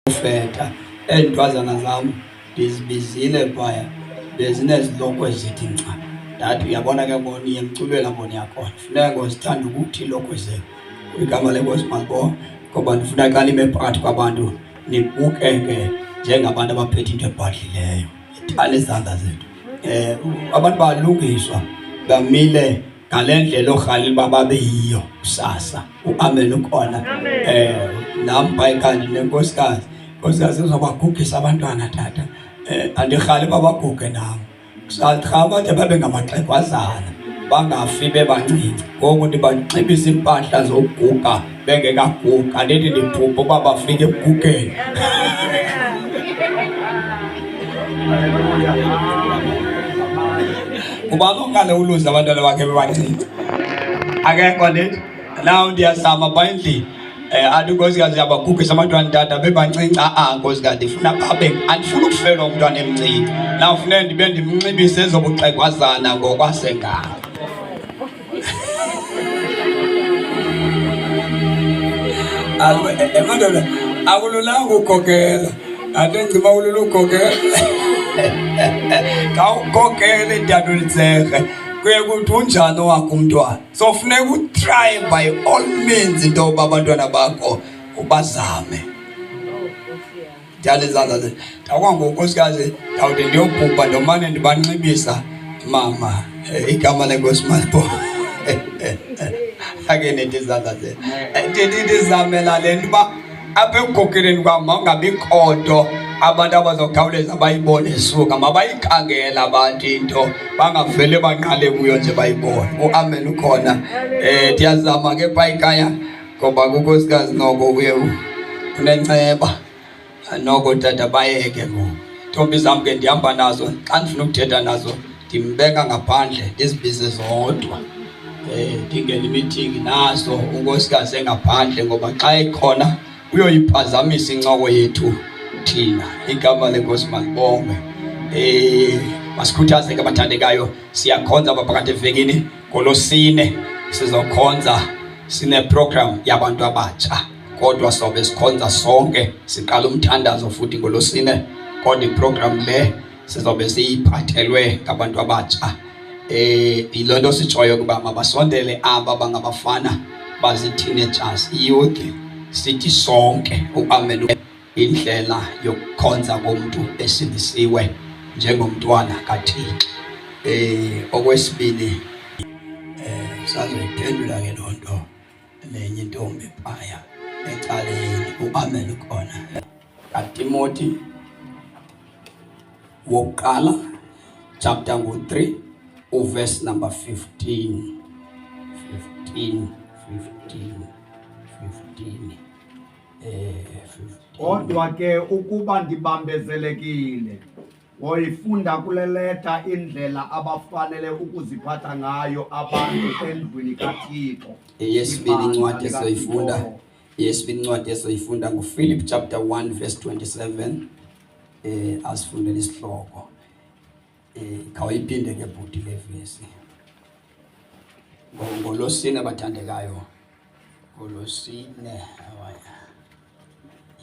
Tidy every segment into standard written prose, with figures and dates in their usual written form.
Ufeta endwazana zam ndizibizile phaya bezineziloko ezithi nca. Ndathi uyabona ke ngoni niye emculweni apho niyakhona funeka ngozithanda ukuthi iloko zethu kwigama lenkosi malibonke, ngoba ndifuna xa lime phakathi kwabantu nibukeke njengabantu abaphethe into ebhadlileyo. Ithanda izandla zethu. Abantu balungiswa bamile ngale ndlela orhalela uba babe yiyo kusasa. Uamen ukhona. Nam phaya kanti nenkosikazi uzobagugisa abantwana tata. Andirhali babaguge nam. Kusaqha bade babe ngamaxhegwazana bangafi bebancinci. Ngoku ndibanxibisa impahla zokuguga bengekagugi. Andithi ndiphupha uba bafike ekugugeni. Ubani ongale uluza abantwana bakhe bebancinci? Akekho ndithi. Naw ndiyazama phaa endlini. Athi unkosikazi uyabagugisa abantwana tata bebancinci. Nkosikazi ndifuna babe, andifuni ukufelwa umntwana emncinci. Naw funeka ndibe ndimnxibise ezobuxhegwazana ngokwasengalo. Madoda akululanga ukukokela. Ade ngcima ulula ukukokela. Xa ukukokela idadoliseke kuye kuthi unjani wakho umntwana. So funeka utry by all means into yoba abantwana bakho ubazame. Njalo izandla zethu. Ndakwangoku nkosikazi ndawude ndiyobhubha ndomane ndibanxibisa mama igama lenkosi malibonke. Ake nethi izandla zethu. Ndithi ndizamela le nto uba apha ekugokeleni kwam mawungabikho nto abantu abazokhawuleza bayibone isuka. Mabayikhangele abantu into bangavele banqale kuyo nje bayibone. Uamen ukhona. Ndiyazama ke phaa ekhaya ngoba kunkosikazi noko uye unenceba. Noko tata bayeke ngoku. Ntombi zam ke ndihamba nazo xa ndifuna ukuthetha nazo ndimbeka ngaphandle ndizibize zodwa. Ndingena imithingi naso unkosikazi engaphandle ngoba xa ekhona uyoyiphazamisa incoko yethu thina. Igama lenkosi malibonke. Masikhuthazeke abathandekayo, siyakhonza apha phakathi evekini. NgoLwesine sizokhonza sine-program yabantu abatsha, kodwa sobe sikhonza sonke. Siqala umthandazo futhi ngoLwesine, kodwa iprogram le sizobe siyiphathelwe ngabantu abatsha. Yiloo nto sitshoyo ukuba mabasondele aba bangabafana bazi-teenagers, youth, sithi sonke. Uamen. Indlela yokukhonza komuntu esindisiwe njengomntwana kaThixo. Okwesibili sazoyiphendula ke loo nto nenye intombi phaya ecaleni. Uamen ukhona. kaTimothy wokuqala chapter 3 verse number 15. Kodwa ke ukuba ndibambezelekile, woyifunda kule leta indlela abafanele ukuziphatha ngayo abantu endlwini kaThixo. Yesibili incwadi esoyifunda nguPhilip chapter 1 verse 27. Asifundele isihloko. Khawuyiphinde ke bhuti le vesi. NgoLwesine abathandekayo. NgoLwesine awaya.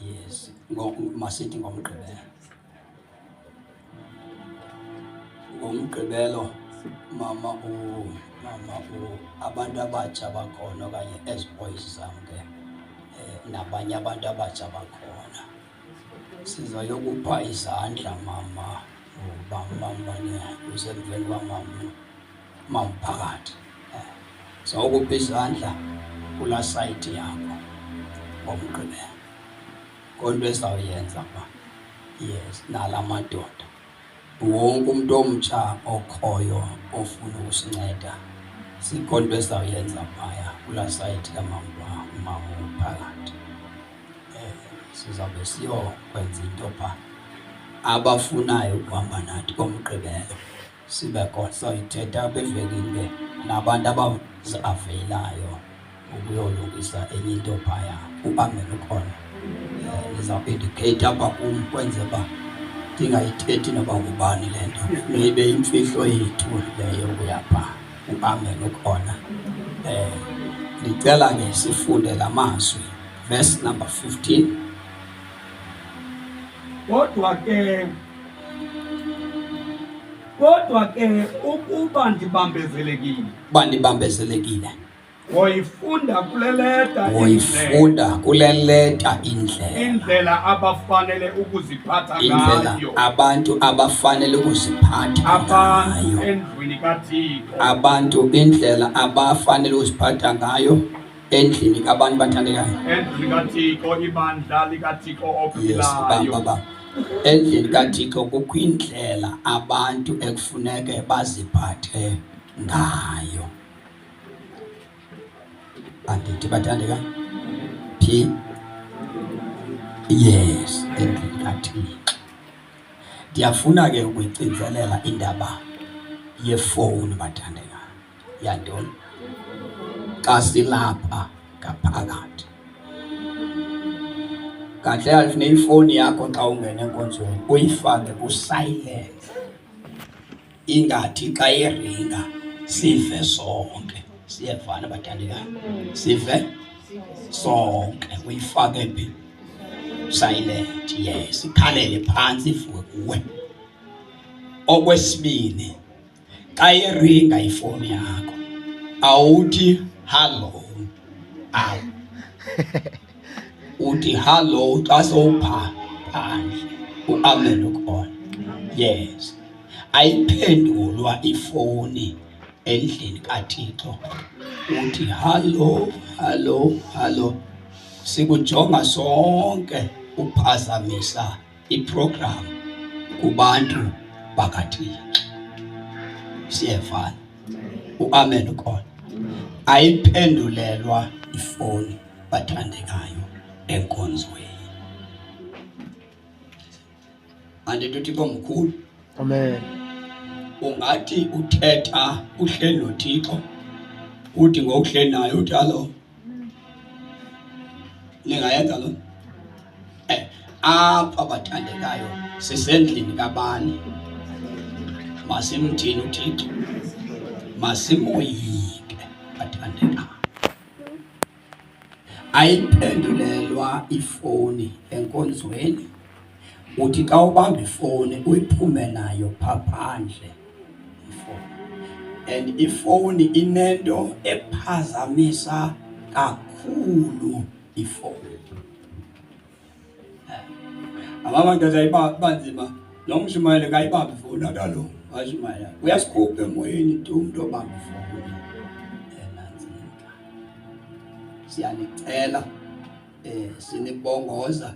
Yes, masithi ngomgqibelo mama abantu abatsha bakhona okanye eziboys zam ke nabanye abantu abatsha bakhona. Sizayokupha izandla mama ubamamane usemveni kwamama phakathi. Sawukupha izandla kula site yakho ngomgqibelo. Konto esawuyenza ba. Yes, nala madoda. Wonke umuntu omtsha okhoyo ofuna ukusinceda. Sikonto esawuyenza phaya kula site kamama phakathi. Sizabe siyokwenza into pha. Abafunayo ukuhamba nathi ngomgqibelo sibe khona. Sayithetha apha evekini ke nabantu abazavelayo ukuyolungisa enye into phaya. Uamen ukhona. Ndizawuindicate apha kum kwenze uba ndingayithethi noba ngubani le nto. Maybe imfihlo yethu leyo kuyapha. Uamen ukhona. Ndicela ke sifunde la mazwi verse number 15. kodwa ke ukuba ndibambezelekile, woyifunda kule leta indlela abafanele ukuziphatha ngayo abantu abafanele ukuziphatha ngayo endlwini kaThixo, abantu indlela abafanele ukuziphatha ngayo endlini kabantu bathandekayo, endlini kaThixo, ibandla likaThixo ophilayo. Endlini kaThixo kukho indlela abantu ekufuneke baziphathe ngayo. Andithi bathandeka phi? Yes, endlini kaThixo. Ndiyafuna ke ukuyigcizelela indaba yefowuni bathandeka. Yantoni? Xa silapha ngaphakathi, kahle alifune ifoni yakho xa ungena enkonzweni uyifake ku-silent, ingathi xa iringa sive sonke. Siyevana bathandekayo, sive sonke. Uyifake phi? Silent. Yes, ikhalele phansi ivuke kuwe. Okwesibini, xa iringa ifoni yakho awuthi hello, uthi hello xa sowupha phandle uamele ukhona. Yes, ayiphendulwa ifoni endlini kaThixo uthi hello. Sikujonga sonke uphazamisa iprogram kubantu bakaThixo. Siyevana, uamen ukhona. Ayiphendulelwa ifoni bathandekayo enkonzweni. Andithi uThixo mkhulu. Amen. Ungathi uthetha uhleli noThixo uthi ngokuhleli naye uthi hello. Ningayenza lo? Apha bathandekayo sisendlini kabani. Masimthini uThixo, masimoyike bathandekayo. Ayiphendulelwa ifoni enkonzweni uthi xa ubamba ifoni uyiphume nayo phandle ifoni. And ifoni inento ephazamisa kakhulu ifoni. Abantu azayibanzima nomshumayela kayibamba ifoni akalo washumayela uyasikhupha emoyeni umuntu obamba ifoni. Siyanicela sinibongoza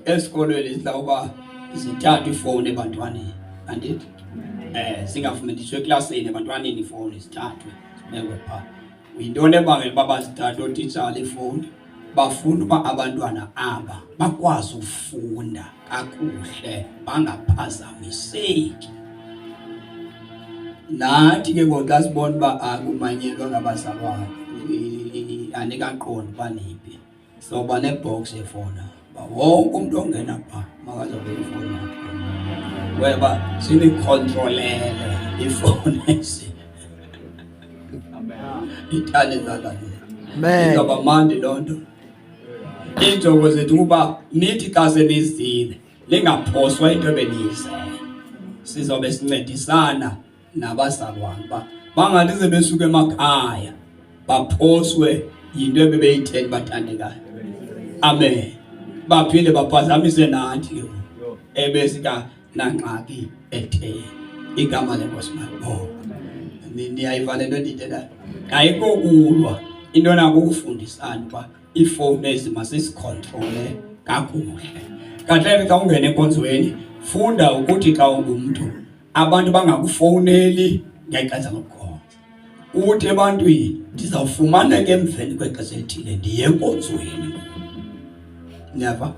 esikolweni sidlawuba zithatha ifoni ebantwaneni. Andithi singafundiswa eklasini ebantwaneni ifoni zithathwe sibekwe pha. Uyintoni ebangela uba bazithathe ootitshala ifoni? Bafuna uba abantwana aba bakwazi ufunda kakuhle bangaphazamiseki. Nathi ke ngoku xa sibona uba akumanyelwa ngabazalwane anikaqondi uba niphi, soba nebox yefoni. Wonke umuntu ongena pha makazobe ifoni yakhe weba sinikontrolele ifoni esi. Ithande zalala. Amen. Ngoba mandi lonto injongo zethu kuba nithi xa senizile lingaphoswa into ebeniyizele. Sizobe sincedisana nabazalwane ba bangathi sebesuka emakhaya baphoswe yinto ebebeyitheni bathandekayo. Amen. Baphinde baphazamise nathi ebesika nangxaki ethe igama lenkosi mabo. Niyayivala into endiyithethayo? Ayikho kulwa into nako ukufundisana uba ifowuni ezi masisikontrole kakuhle. Kahle xa ungena enkonzweni funda ukuthi xa ungumntu abantu bangakufowuneli ngexesha lokukhonza. Uthi ebantwini ndizawufumaneka emveni kwexesha elithile ndiye enkonzweni. Never.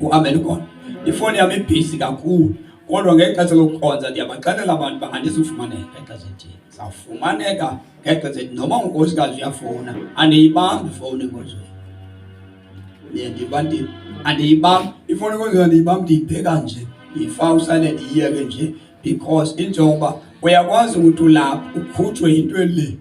Uamen ukhona. Ifoni yami ibhizi kakhulu kodwa ngexesha lokukhonza ndiyabaxelela abantu bangandizufumaneka ngexesha elithile. Zawufumaneka ngexesha elithi noma unkosikazi uyafona andiyibambi ifowuni enkonzweni. Andiyibambi ifoni enkonzweni, andiyibambi ndiyibheka nje ndiyifaka usilent ndiyiyeke nje because injongoba uyakwazi ukuthi ulapha ukhutshwe into le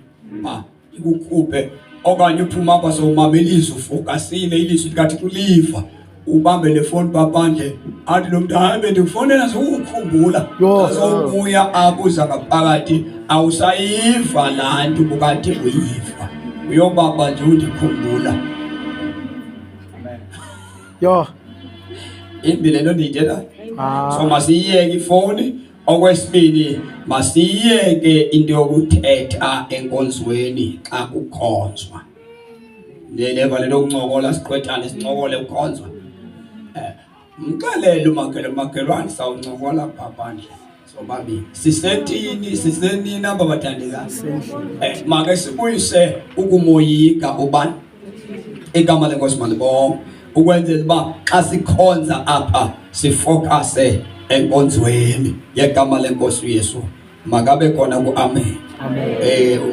ikukhuphe okanye uphuma apha sowumamela izwi ufokasile ilizwi likaThixo uliva ubambe le foni phandle athi lo muntu hayi bendifonela sokukhumbula azobuya abuza ngaphakathi awusayiva laa nto bukade uyiva uyobaba nje undikhumbula Yo. Impilo lento ndiyithetha so masiyiyeke ifoni okwesibili masiyiyeke into yokuthetha enkonzweni xa kukhonzwa leleva lento kuncokola siqwethane sincokole kukhonzwa mkalele umakelwane sawuncokola phandle sobabili sisenini aba bathandekayo make sibuyise ukumoyika ubani igama lenkosi malibonke ukwenzela uba xa sikhonza apha sifokase enkonzweni yegama lenkosi uYesu makabe khona ku-amen.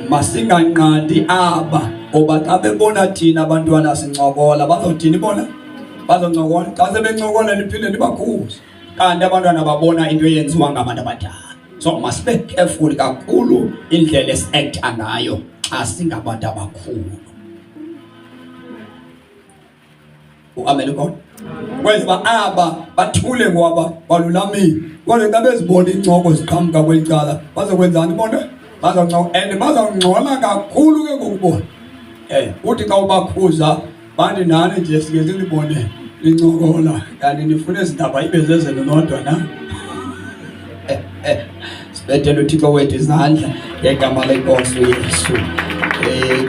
Masinganqandi aba ngoba xa bebona thina abantwana sincokola bazothini bona bazoncokola xa sebencokola niphinde nibakhuze kanti abantwana babona into eyenziwa ngabantu abadala. So masibe careful kakhulu indlela esi-acta ngayo xa singabantu abakhulu. Amen God. Kwenza aba bathule ngoba balulamile. Kodwa xa bezibona incoko ziqhamuka kwelicala bazokwenzani bona? Bazongcola kakhulu ke ngokubona. Uthi xa ubakhuza bani nani nje sike silibone lincokola kanti nifuna izindaba ibe zezenu nodwa na. Sibethele uThixo wethu izandla ngegama lenkosi uYesu.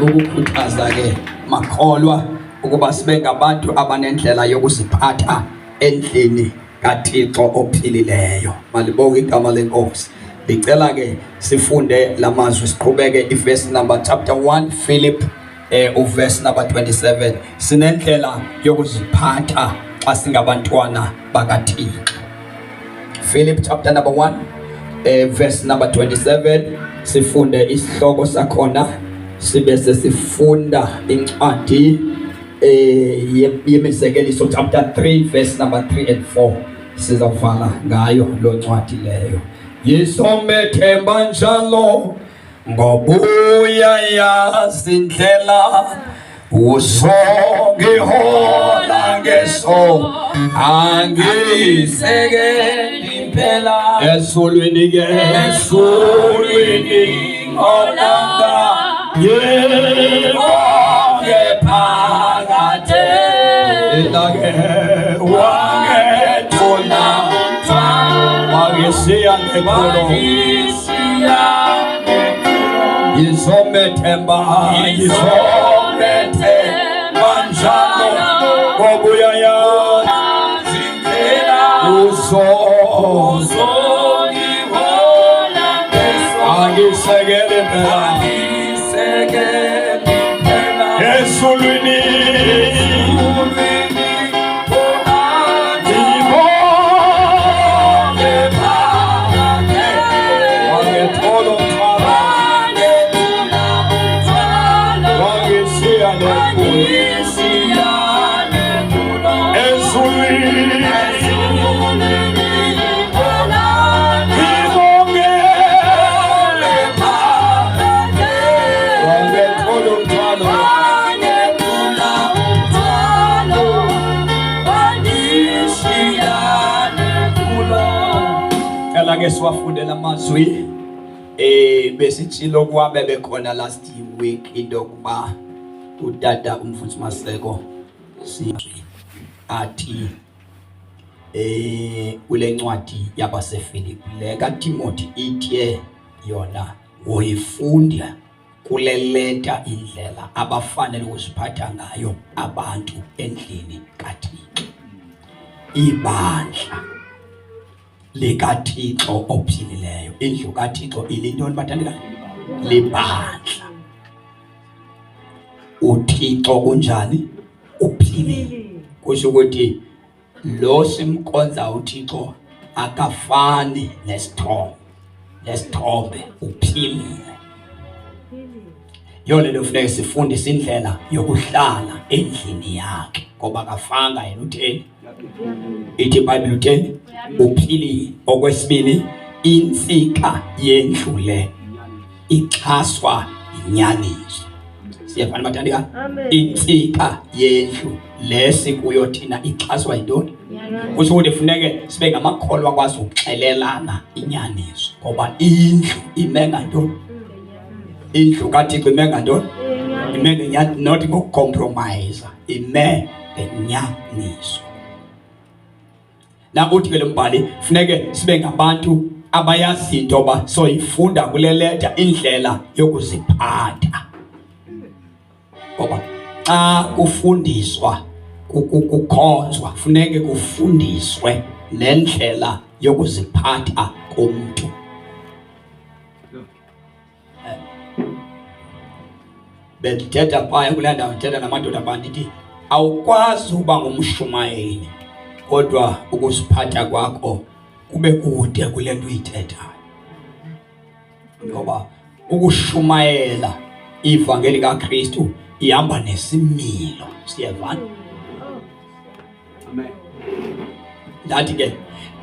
Ukukhuthaza ke makholwa ukuba sibe ngabantu abanendlela yokuziphatha endlini kaThixo ophilileyo. Malibonke igama lenkosi. Ngicela ke sifunde lamazwi siqhubeke iverse number chapter 1 Philip uverse number 27. Sinendlela yokuziphatha xa singabantwana bakaThixo. Philip chapter number 1 verse number 27 sifunde isihloko sakhona sibe sesifunda incwadi yemizekeliso chapter 3 verse number 3 and 4 sizavala ngayo lo ncwadi leyo. Yisomethemba njalo ngobuya yazindlela usongihola ngeso angisekeli impela esulwini ke esulwini olanga yebo phakade elake wangethona wangesiya ngekolo yisomethemba njalo ngobuya yazindlela usongihola ngeso angisekeli impela esulwini ke siwafundela amazwi besitshilo kwabe bekhona last week into kuba utata umfundisi Maseko athi kule ncwadi yabaseFilipi le kaTimothy ithi yona uyifunda kule leta indlela abafanele ukuziphatha ngayo abantu endlini kaThixo ibandla likaThixo ophilileyo. Indlu kaThixo ilintoni bathandekayo? Libandla. uThixo unjani? Uphilile. Kusho ukuthi lo simkhonza uThixo akafani nesithombe uphilile. Yona le kufanele sifundise indlela yokuhlala endlini yakhe ngoba kafanga yena utheni? Ithi iBhayibheli utheni? Uphilile. Okwesibili insika yendlu le ixhaswa inyaniso. Siyafana bathandekayo? Insika yendlu lesi kuyo thina ixhaswa yintoni? kusho ukuthi funeke sibe ngamakholwa akwazi ukuxelelana inyaniso ngoba indlu ime ngantoni indlu kaThixo ime ngantoni ime ngenyaniso not ngokucompromise ime ngenyaniso nakuthi ke lo mbhali funeke sibe ngabantu abayazi into ba soyifunda kule letter indlela yokuziphatha ngoba xa kufundiswa kukhonzwa funeke kufundiswe nendlela yokuziphatha komuntu bethetha phaya kule ndawo ndithetha namadoda abandithi awukwazi uba ngumshumayeli kodwa ukuziphatha kwakho kube kude kule nto uyithethayo ngoba ukushumayela ivangeli kaKristu ihamba nesimilo siyevana Amen. Ndathi ke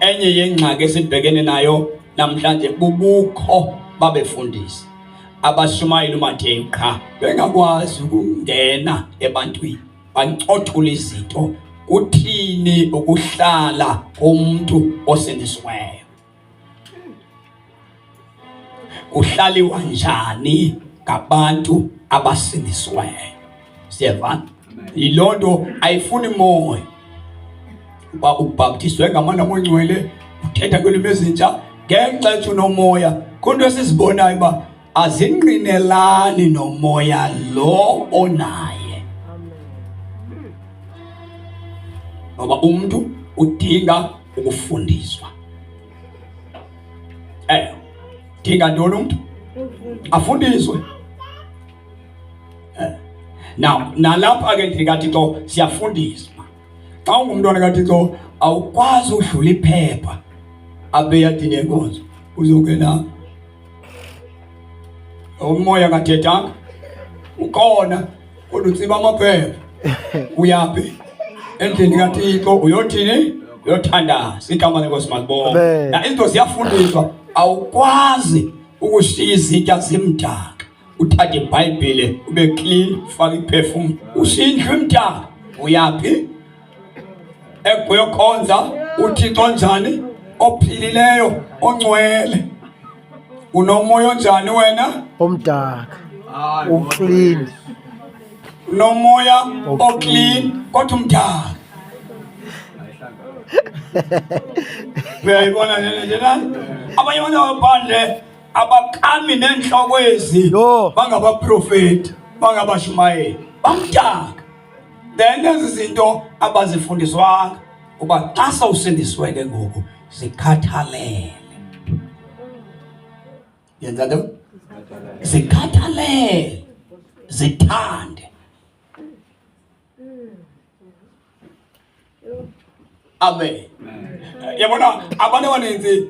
enye yengxaki esibhekene nayo namhlanje bubukho babefundisi abashumayeli uMateyu qha bengakwazi ukungena ebantwini bancothula izinto kuthini ukuhlala komuntu osindisiweyo kuhlaliwa njani ngabantu abasindisiweyo siyevana ilonto ayifuni moya uba ubhaptiswe ngamandla amangcwele uthetha kwelimi ezintsha ngexesha unomoya konke esizibonayo uba azingqinelani nomoya lo onaye ngoba umuntu udinga ukufundiswa dinga ntoni umuntu afundiswe now nalapha ke ndikaThixo siyafundiswa xa ungumntwana kaThixo awukwazi udlula iphepha abe yadini yenkonzo uzongena umoya kathethanga ukhona kodwa utsiba amaphepha uyaphi endlini kaThixo uyothini uyothandaza igama lenkosi malibonke na izinto ziyafundiswa awukwazi ukushiya izitya zimdaka uthathe iBhayibhile ube clean ufake iperfume usindlu imdaka uyaphi ekuyokhonza uThixo njani ophilileyo ongcwele unomoya njani wena omdaka uclean nomoya oclean kodwa umdaka uyayibona njena abanye abantu abaphandle abakami nenhloko ezi bangabaprofeti bangabashumayeli bamdaka then lezi zinto abazifundiswanga uba xa sawusindisiwe ke ngoku zikhathalele yenza nto zikhathalele zithande amen yabona abantu abaninzi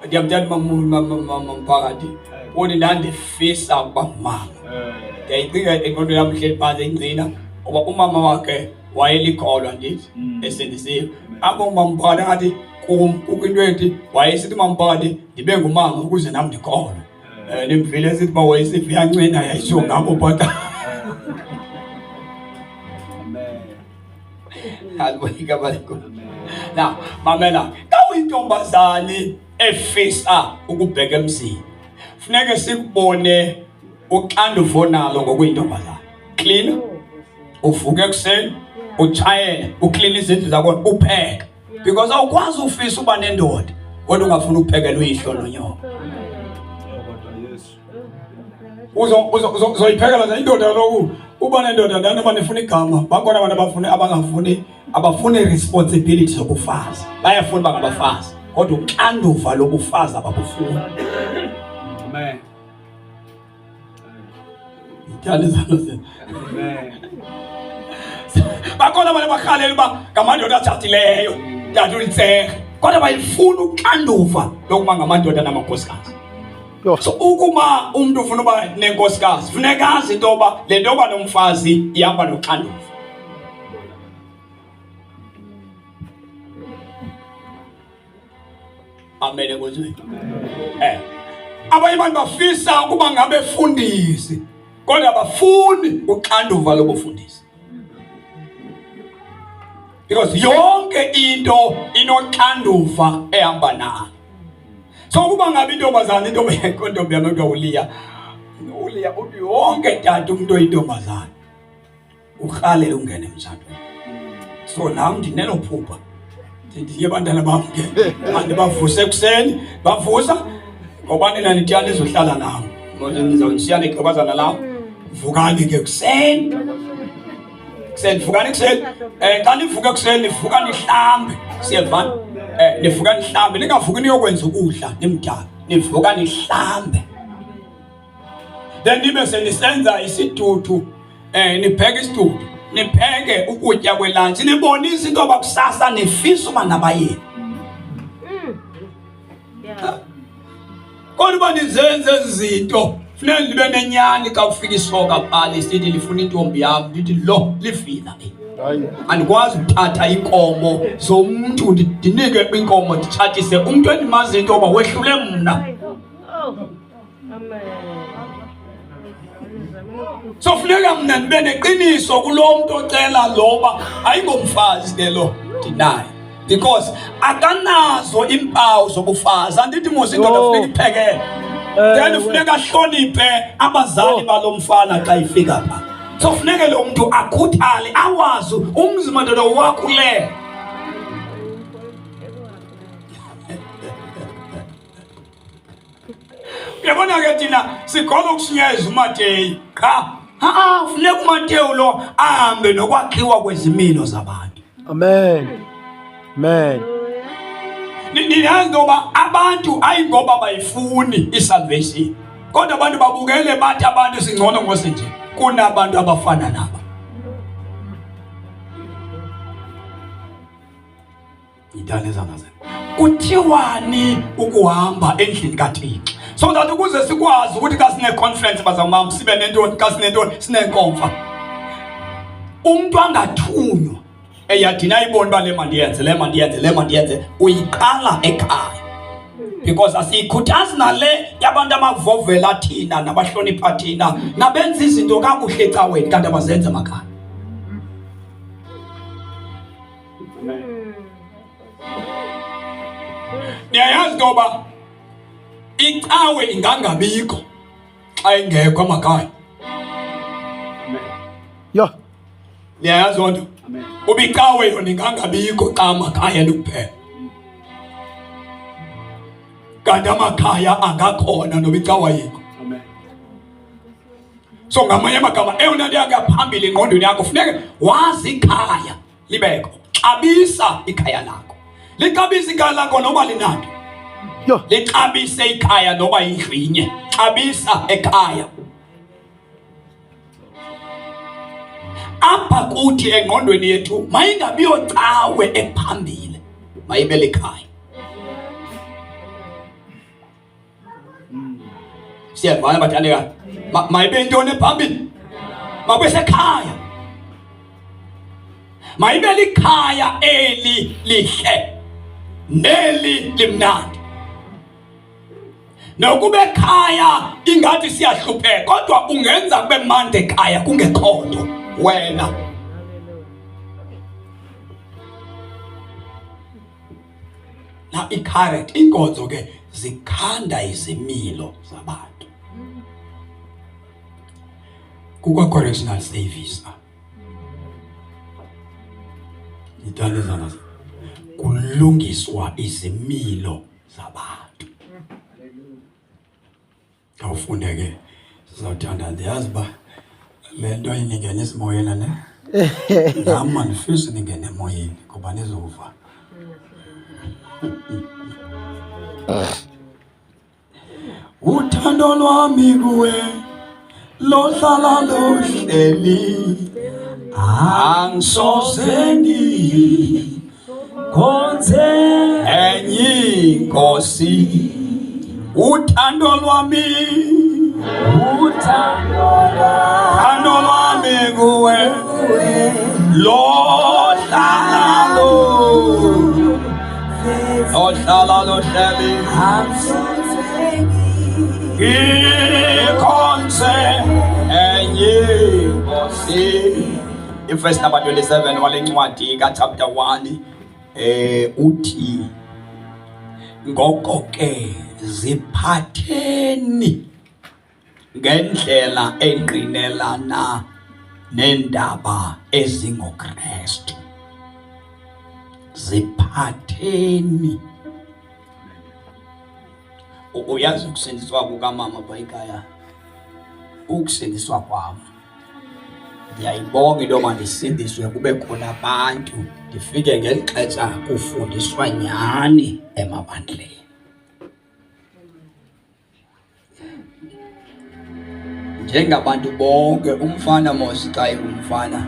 ndiyamthanda mamphakathi wona ndandifisa ukuba mama ndiyayicinga engqondo yam ihleli phansi engcina uba umama wakhe wayelikholwa ndithi esindisiwe apho umamphakathi ngathi ukwinto ethi wayesithi umamphakathi ndibe ngumama ukuze nam ndikholwe ndimvile esithi uba wayesifi yancina yayisho ngabo but now mamela xa uyintombazane efisa ukubheka emzini funeke sikubone uxanduvo nalo ngokuyintombazane clean uvuke ekuseni utshayele uclean izindlu zakho upheke because awukwazi ufisa uba nendoda kodwa ungafuna ukuphekela uyihlo nonyoka uzoyiphekela nje indoda lokhu uba nendoda ndani banifuna igama bakhona abantu abafuni responsibility zokufazi bayafuna bangabafazi kodwa uxanduva lokufazi ababufuni Amen. Amen. Bakhona abantu bakhalela uba ngamadoda atshatileyo yadulitsehe kodwa bayifuna uxanduva lokuba ngamadoda namankosikazi so ukuma umuntu ufuna uba nenkosikazi funeka azi into yoba le nto yoba nomfazi ihamba noxanduva amen enkozweni abanye abantu bafisa ukuba ngabefundisi kodwa bafuni uxanduva lokufundisa because yonke into inoxanduva ehamba nayo. So kuba ngabe intombazana intombi yami uLiya uthi yonke tata umuntu oyintombazana ukhale ungene emshadweni. So nami ndinelo phupha ndiye abantwana bami ke andibavuse ekuseni bavusa ngoba nina nithiyana izohlala nami ngoba nizawushiyana igqibazana lawo vukani ke ekuseni vukani ekuseni xa nivuka ekuseni nivuka nihlambe siyevana nivuka nihlambe ningavuki niyokwenza ukudla nimdala nivuka nihlambe then nibe senisenza isidudu nipheke isidudu nipheke ukutya kwelunch nibonisa into abakusasa nifisa uba nabayeni kodwa nizenze izinto funeka libe nenyani xa ufika isoka phala sithi lifuna intombi yami ndithi lo lifina andikwazi ukuthatha inkomo zomuntu ndinike inkomo nditshatise umuntu endimazi into yoba wehlule mna. So funeka mna ndibe neqiniso kulo muntu ocela loba ayingomfazi ke lo dinayo because akanazo impawu zobufazi andithi mos indoda funeka iphekele then funeka ahloniphe abazali balo mfana xa ifika pha. So funeka lo muntu akhuthale awazi umzi madoda wakho le. Uyabona ke thina sikholwa ukusinyeza uMateyu qha funeka uMateyu lo ahambe nokwakhiwa kwezimilo zabantu. Amen. Amen. Niyazi ngoba abantu ayingoba bayifuni isalvation kodwa abantu babukele bathi abantu singcono ngosenje kunabantu abafana nabo. Idaleza ngaze kuthiwani ukuhamba endlini kaThixo so that ukuze sikwazi ukuthi ka sine conference bazamama sibe nento ka sinento sinenkomfa umuntu angathunywa eyadina ayibona ba le mandi yenze uyiqala ekhaya because asiyikhuthazi nale yabantu abavovela thina nabahlonipha thina nabenza izinto kakuhle ecaweni kanti abazenze emakhaya. Niyayazi ngoba icawe ingangabikho xa ingekho emakhaya. Yo. Niyayazi onto ubicawe yona ingangabikho xa amakhaya lukuphela kanti amakhaya angakhona noba icawa yikho. So ngamanye amagama eyona nto yangaphambili engqondweni yakho funeka wazi ikhaya libekho xabisa ikhaya lakho lixabisa ikhaya lakho noba linanto lixabise ikhaya noba indlu inye xabisa ekhaya. Apha kuthi engqondweni yethu mayingabi yocawe ephambili mayibe likhaya. Siyavana bathandeka mayibe intoni ephambili mabe sekhaya mayibe likhaya eli lihle neli limnandi nokuba ekhaya ingathi siyahlupheka kodwa ungenza kube mandi ekhaya kungekho nto wena. Na icorrect inkonzo ke zikhanda izimilo zabantu kukwa correctional service idalezana kulungiswa izimilo zabantu. Awufunde ke sizawuthanda ndiyazi ba le nto iningene isimoyeni ne nami mandifisa ningene emoyeni ngoba nizova. Uthando lwami kuwe lohlala lohleli angisoze ngikhonze enye inkosi. Uthando lwami kuwe lohlala lohleli ikhonze enye inkosi. Verse number 27 wale ncwadi ka chapter 1 uthi ngoko ke ziphatheni ngendlela engqinelana nendaba ezingoKristu. Ziphatheni. Uyazi ukusindiswa kukamama bayikhaya, ukusindiswa kwami ndiyayibonga into yoba ndisindiswe kube khona abantu, ndifike ngeli xesha kufundiswa nyani emabandleni. Njengabantu bonke, umfana mos xa engumfana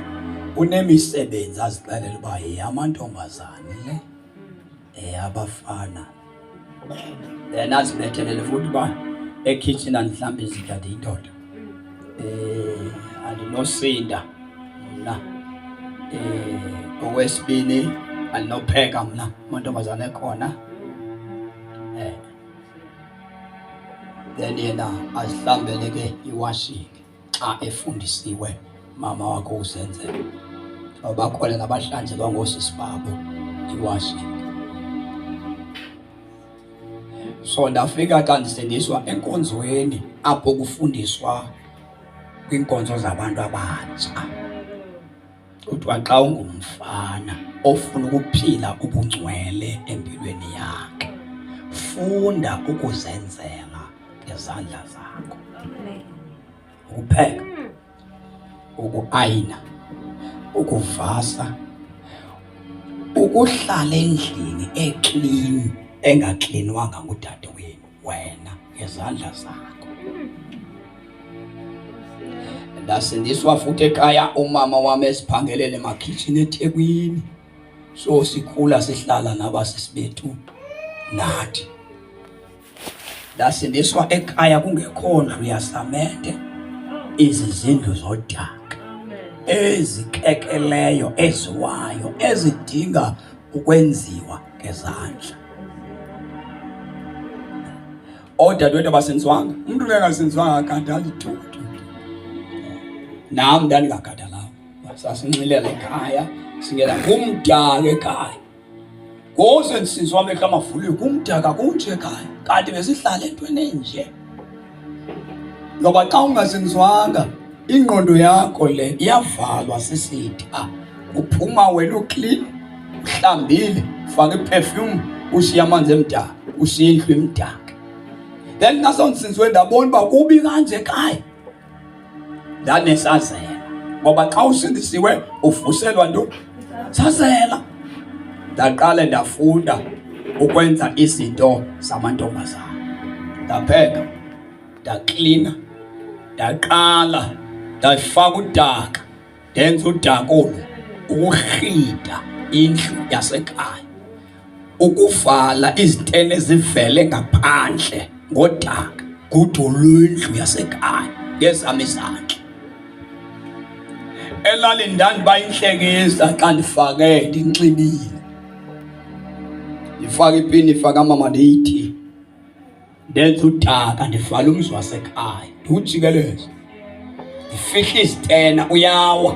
unemisebenzi azixelela uba yeyamantombazane le, eyabafana. Then azibethelele futhi uba ekhitshini andihlambe izitya ndiyindoda. Andinosinda mna. Okwesibini andinopheka mna, amantombazane khona. Then yena azihlambele ke iwashing xa efundisiwe mama wakho uzenzela. Bakhona nabahlanjelwa ngoosisi babo iwashing. So ndafika xa ndisindiswa enkonzweni apho kufundiswa kwinkonzo zabantu abatsha. Kuthiwa xa ungumfana ofuna ukuphila ubungcwele empilweni yakhe, funda ukuzenzela ngezandla zakho. Ukupheka, ukuayina, ukuvasa, ukuhlala endlini eclean engaklinwanga ngudadewenu wena ngezandla zakho. Ndasindiswa futhi ekhaya, umama wami esiphangelele emakhitshini eThekwini. So sikhula sihlala nabasisi bethu nathi. Ndasindiswa ekhaya kungekho ndlu yasamente, izizindlu zodaka ezikekeleyo, eziwayo, ezidinga ukwenziwa ngezandla. Odadewethu abasindiswanga, umuntu engasindiswanga akadala ithuba. Nam ndandingagadalanga, sasinxilela ekhaya, singena kumdaka ekhaya. Ngose ndisindiswa amehlo amavuliwe, kumdaka kunje ekhaya, kanti besihlala entweni enje. Ngoba xa ungasindiswanga, ingqondo yakho le iyavalwa sisitha. Uphuma wena uclean, uhlambile, ufake iperfume, ushiya amanzi emdaka, ushiya indlu emdaka. Then nasondisindiswe ndabona uba kubi kanje ekhaya. Ndanesazela, ngoba xa usindisiwe uvuselwa nto sazela. Ndaqala ndafunda ukwenza izinto zamantombazana. Ndapheka, ndaklina, ndaqala ndafaka udaka, ndenza udaka olu ukurhida indlu yasekhaya, ukuvala izitene ezivele ngaphandle ngodaka, kude lwendlu yasekhaya ngezam izandla. Elalini ndandibayinhlekisa xa ndifake ndinxibile, ndifake ipini, ndifake amama ndiyithi, ndenza udaka, ndivala umzi wasekhaya, ndiwujikeleza, ndifihla izitena, uyawa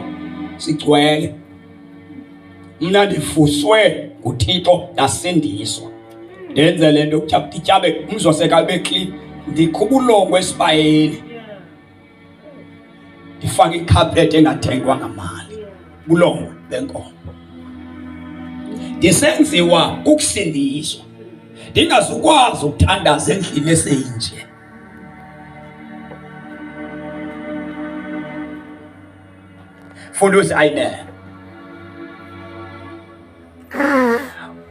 sigcwele. Mna ndivuswe nguThixo ndasindiswa, ndenze le nto kuthiwa ityabe umzi wasekhaya ube clean. Ndikhupha ulongo esibayeni, ndifake ikhaphethi engathengwa ngamali, bulongo benkomo. Ndisenziwa ukusindiswa, ndingazukwazi ukuthandaza endlini eseyinje. Fundusi ayinene.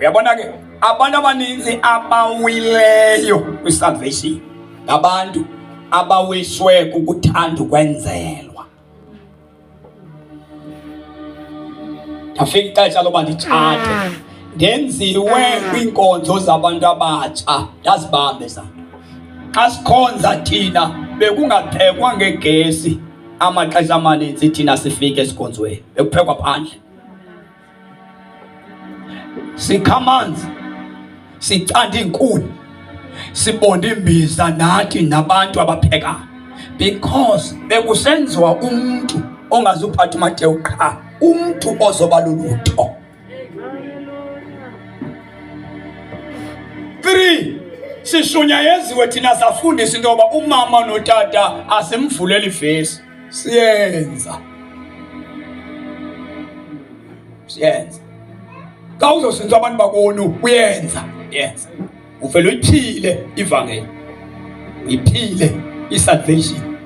Uyabona ke, abantu abaninzi abawileyo kwi-salvation ngabantu abawiswe kukuthanda ukwenzelwa. Ndafika ixesha loba nditshate, ndenziwe kwiinkonzo zabantu abatsha, ndazibambe zam. Xa sikhonza thina bekungaphekwa ngegesi, amaxesha amaninzi thina sifike esikhonzweni bekuphekwa phandle. Sikha amanzi, sicanda iinkuni, sibonda imbiza nathi nabantu abaphekayo, because bekusenziwa umntu ongazuphatha uMateyu qha, umuntu ozoba lulutho. 3 sishunya yeziwe thina safundisa into yoba umama notata asimvulela ifesi. Siyenza. Ka uzosenza abantu bakonu uyenza. Yes. Uvela uyiphile ivangeli. Iphile isalvation.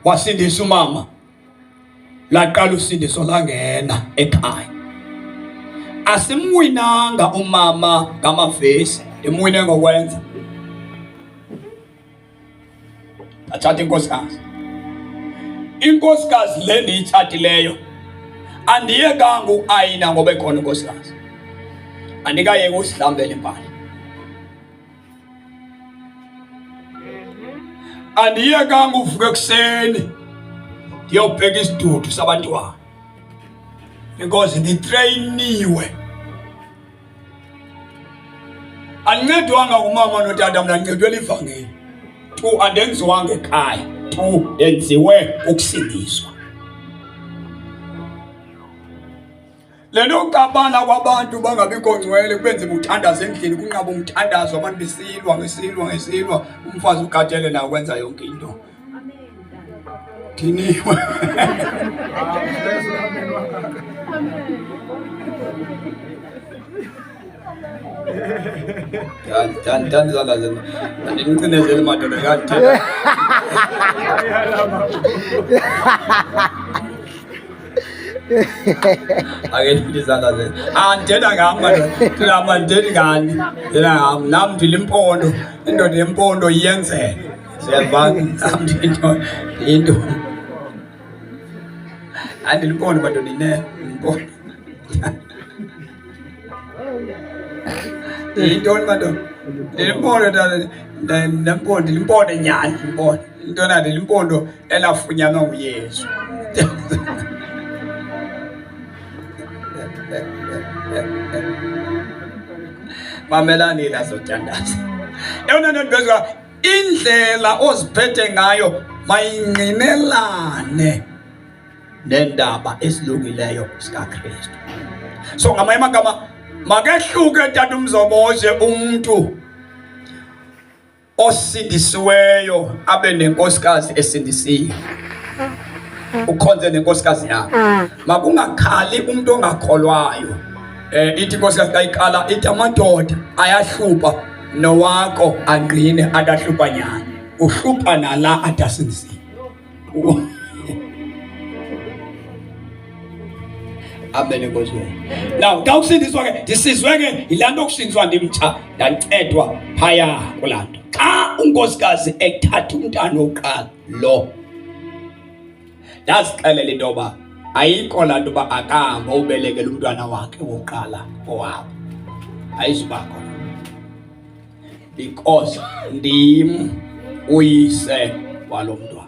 Wasindisa umama. Laqala usindiso langena ekhaya. Asimwinanga umama ngamavesi, emwine ngokwenza. Athatha inkosikazi. Inkosikazi le ndiyithathileyo andiyekanga uayina ngoba ekhona inkosikazi. Andikayeka usihlambela impahla. Andiyekanga uvuka ekuseni ndiyobheka isidudu sabantwana. Because nditrayiniwe. Andincedwanga umama notata, mna ndincedwela ivangeli. 2 andenziwanga ekhaya. 2 ndenziwe ukusindiswa. Le nto uqabana kwabantu bangabikho ngcwele kwenza umthandazo endlini, kunqaba umthandazo abantu besilwa umfazi ukhathele nawe kwenza yonke into. Thiniwe. Dan zala zena. Andincinezele madoda yathi. Akethi zala zena. Ndithetha ngam madoda. Ndithethi ngani. Nam ndilimpondo. Indoda yempondo iyenzele. Siyavanga into. Andilimpondo madoda ine. Impondo. Intoni madoda? Ndilimpondo dala. Ndilimpondo nyani impondo. Intona ndilimpondo elafunyanwa nguYesu. Mamelani lazothandaza. Eyona nto ndibezwa indlela oziphethe ngayo mayingqinelane nendaba esilungileyo sikaKristu. So ngamanye amagama makehluke tata umzoboze umuntu osindisiweyo abe nenkosikazi esindisiwe. Ukhonze nenkosikazi yakhe. Makungakhali umuntu ongakholwayo. Ithi inkosikazi kayikala ithi amadoda ayahlupha nowakho angqine atahlupha nyani. Uhlupha nala atasindisiwe. Amen ngozwe. Now xa ukusindiswa ke ndisizwe ke ilanto okusindiswa ndimtsha ndancedwa phaya kulanto. Xa unkosikazi ethatha umntana oqala lo ndazixelela into yoba ayikho laa nto uba akahamba ubelekela umntwana wakhe wokuqala owabo. Ayizubakho. Because ndim uyise walo mntwana.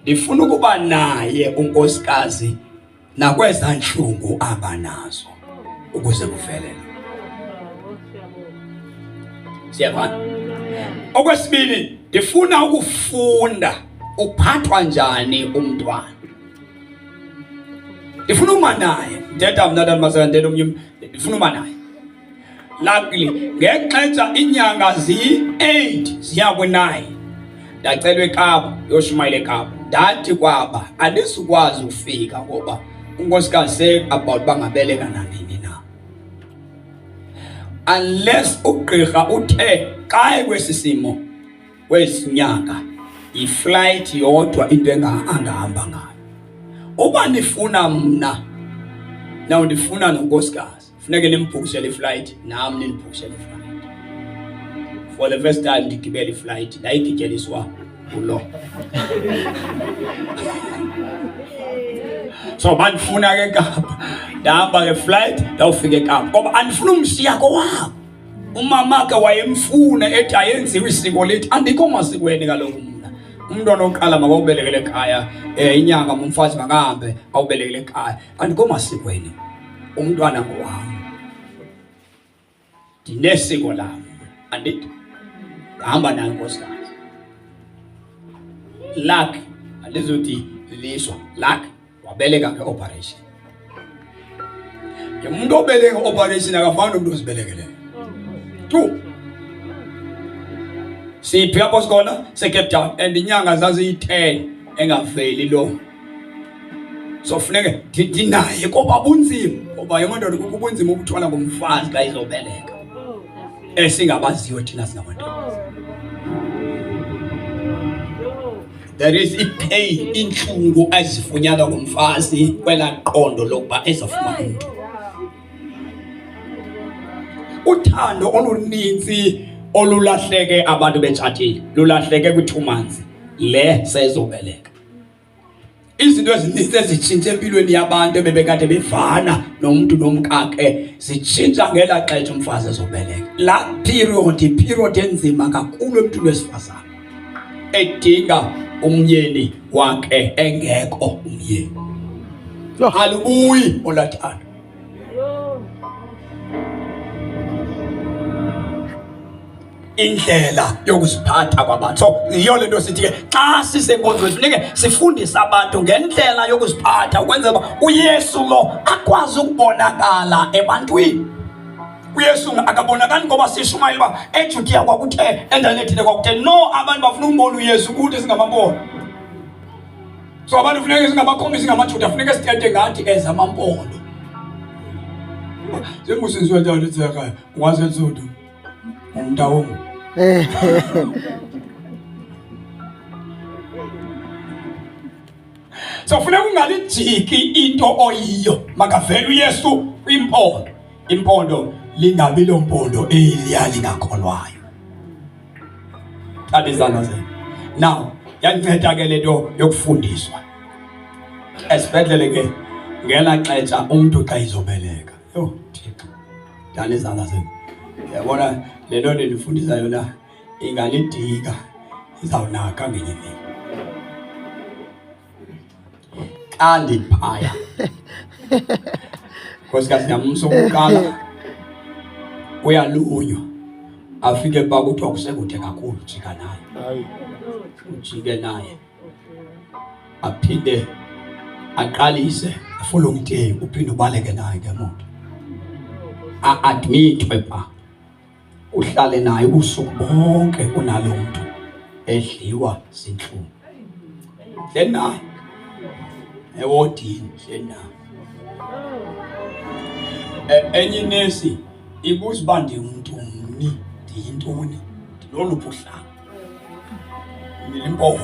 Ndifuna ukuba naye unkosikazi nakweza nhlungu abanazo ukuze kuvelele. Siyabona? Okwesibili, ndifuna ukufunda uphathwa njani umntwana. Ndifuna uma naye, ndithetha mna ndamazela ndithetha omnye, ndifuna uma naye. Luckily, ngexesha inyanga zi-8 ziya kwi-9 ndacelwa eKapa, yoshumayela eKapa. Ndathi kwaba andisukwazi ufika ngoba unkosikazi about bangabeleka nanini na. Unless ugqirha uthe xa kwesi simo kwesinyanga iflight yodwa into angahamba ngayo. Uba nifuna mna naw ndifuna nonkosikazi funeke nimbhukishele iflight nami nilibhukishele iflight. For the first time ndigibele iflight ndayigityeliswa ulo. So bandifuna ke eKapa ndahamba ngeflight ndawufika eKapa ngoba andifuna umshiya kowabo. Umama ke wayemfuna ethi ayenziwe isiko lethu. Andikho masikweni kaloku mna. Umntwana oqala makawubelekele ekhaya, inyanga umfazi makahambe awubelekele ekhaya. Andikho masikweni. Umntwana ngowami. Ndinesiko lami. Andithi hamba naye nkosikazi. luck alizothi lishwa luck wabeleka ngeoperation. Umuntu obeleka ngeoperation akafani nomuntu ozibelekele. 2 siphi apho sikona seCape Town and inyanga zaziyi10 engafeli lo. So funeke ndithi naye ngoba bunzima ngoba yemondoda kubunzima ukuthwala ngomfazi xa izobeleka. Esingabaziyo thina singabantu. There is a pain inhlungu azifunyana ngomfazi kwela qondo lokuba ezofumana umuntu. Uthando oluninzi olulahleke abantu betshatile lulahleke kwi2 months le sezobeleka. Izinto ezininzi ezitshintshe empilweni yabantu ebebekade bevana nomuntu nomkakhe zitshintsha ngela xesha umfazi ezobeleka. La period enzima kakhulu emntwini wesifazane edinga umyeni wakhe engekho umyeni. Alubuyi olathando. Indlela yokuziphatha kwabantu. So yiyo lento sithi ke xa sisenkonzweni funeke sifundise abantu ngendlela yokuziphatha ukwenzela uYesu lo akwazi ukubonakala ebantwini. uYesu akabonakali ngoba sishumayela ba eJudiya kwakuthe endaweni ethile kwakuthe no abantu bafuna ukubona uYesu kuthi singamabona. So abantu funeke singabakhomisi ngamaJuda funeke sithethe ngathi ezamampondo. Semusinzwe njalo tsaka ngwasensudu. Umntawo. So funeka ungalijiki into oyiyo makavele uYesu kwimpondo. Impondo lingabi lompondo eliya lingakholwayo. Abizana ze. Now yanceda ke lento yokufundiswa. Esibhedlele ke ngela xesha umuntu xa izobeleka. Yo Thixo. Danizana ze. Yabona lento ndifundisa yona ingalidika izawunaka ngenye imini. Andiphaya. Nkosikazi yamso ukala uyalunywa afike ba kuthiwa kusekude kakhulu jika naye. Ujike naye aphinde aqalise afolongite uphinde ubaleke naye ngemoto. Admitwe ba uhlale naye usuku bonke unalo umuntu edliwa zinhlungu. Lena ewodini lena enye nesi ibuza bandi umuntu mni ndiyintoni ndiloluphi uhlanga nilimpondo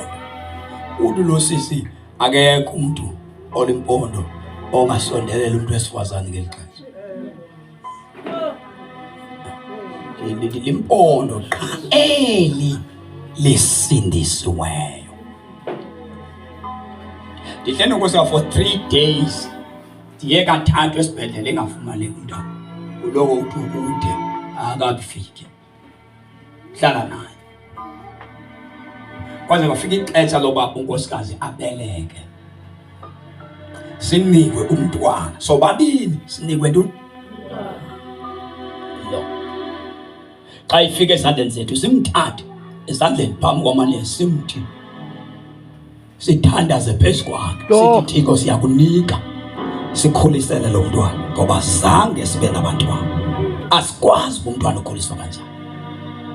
uthi lo sisi akekho umuntu olimpondo ongasondelela umuntu wesifazane ngelixesha. Limpondo xa eli lisindisiweyo. Ndihleli ngokusa for 3 days. Ndiye kathathu esibhedlele engafumaneki umntwana. Uloko uthi ukude akafike. Hlala naye. Kwaze kwafika ixesha loba unkosikazi abeleke. Sinikwe umntwana. Sobabili sinikwe ntoni? Lo. Xa ifike esandleni zethu simthathe esandleni phambi kwamanesi simthi. Sithandaze phezu kwakhe. Sithi Thixo siyakunika. Sikhulisele lo mntwana ngoba zange sibe nabantwana. Asikwazi umntwana ukhuliswa kanjani.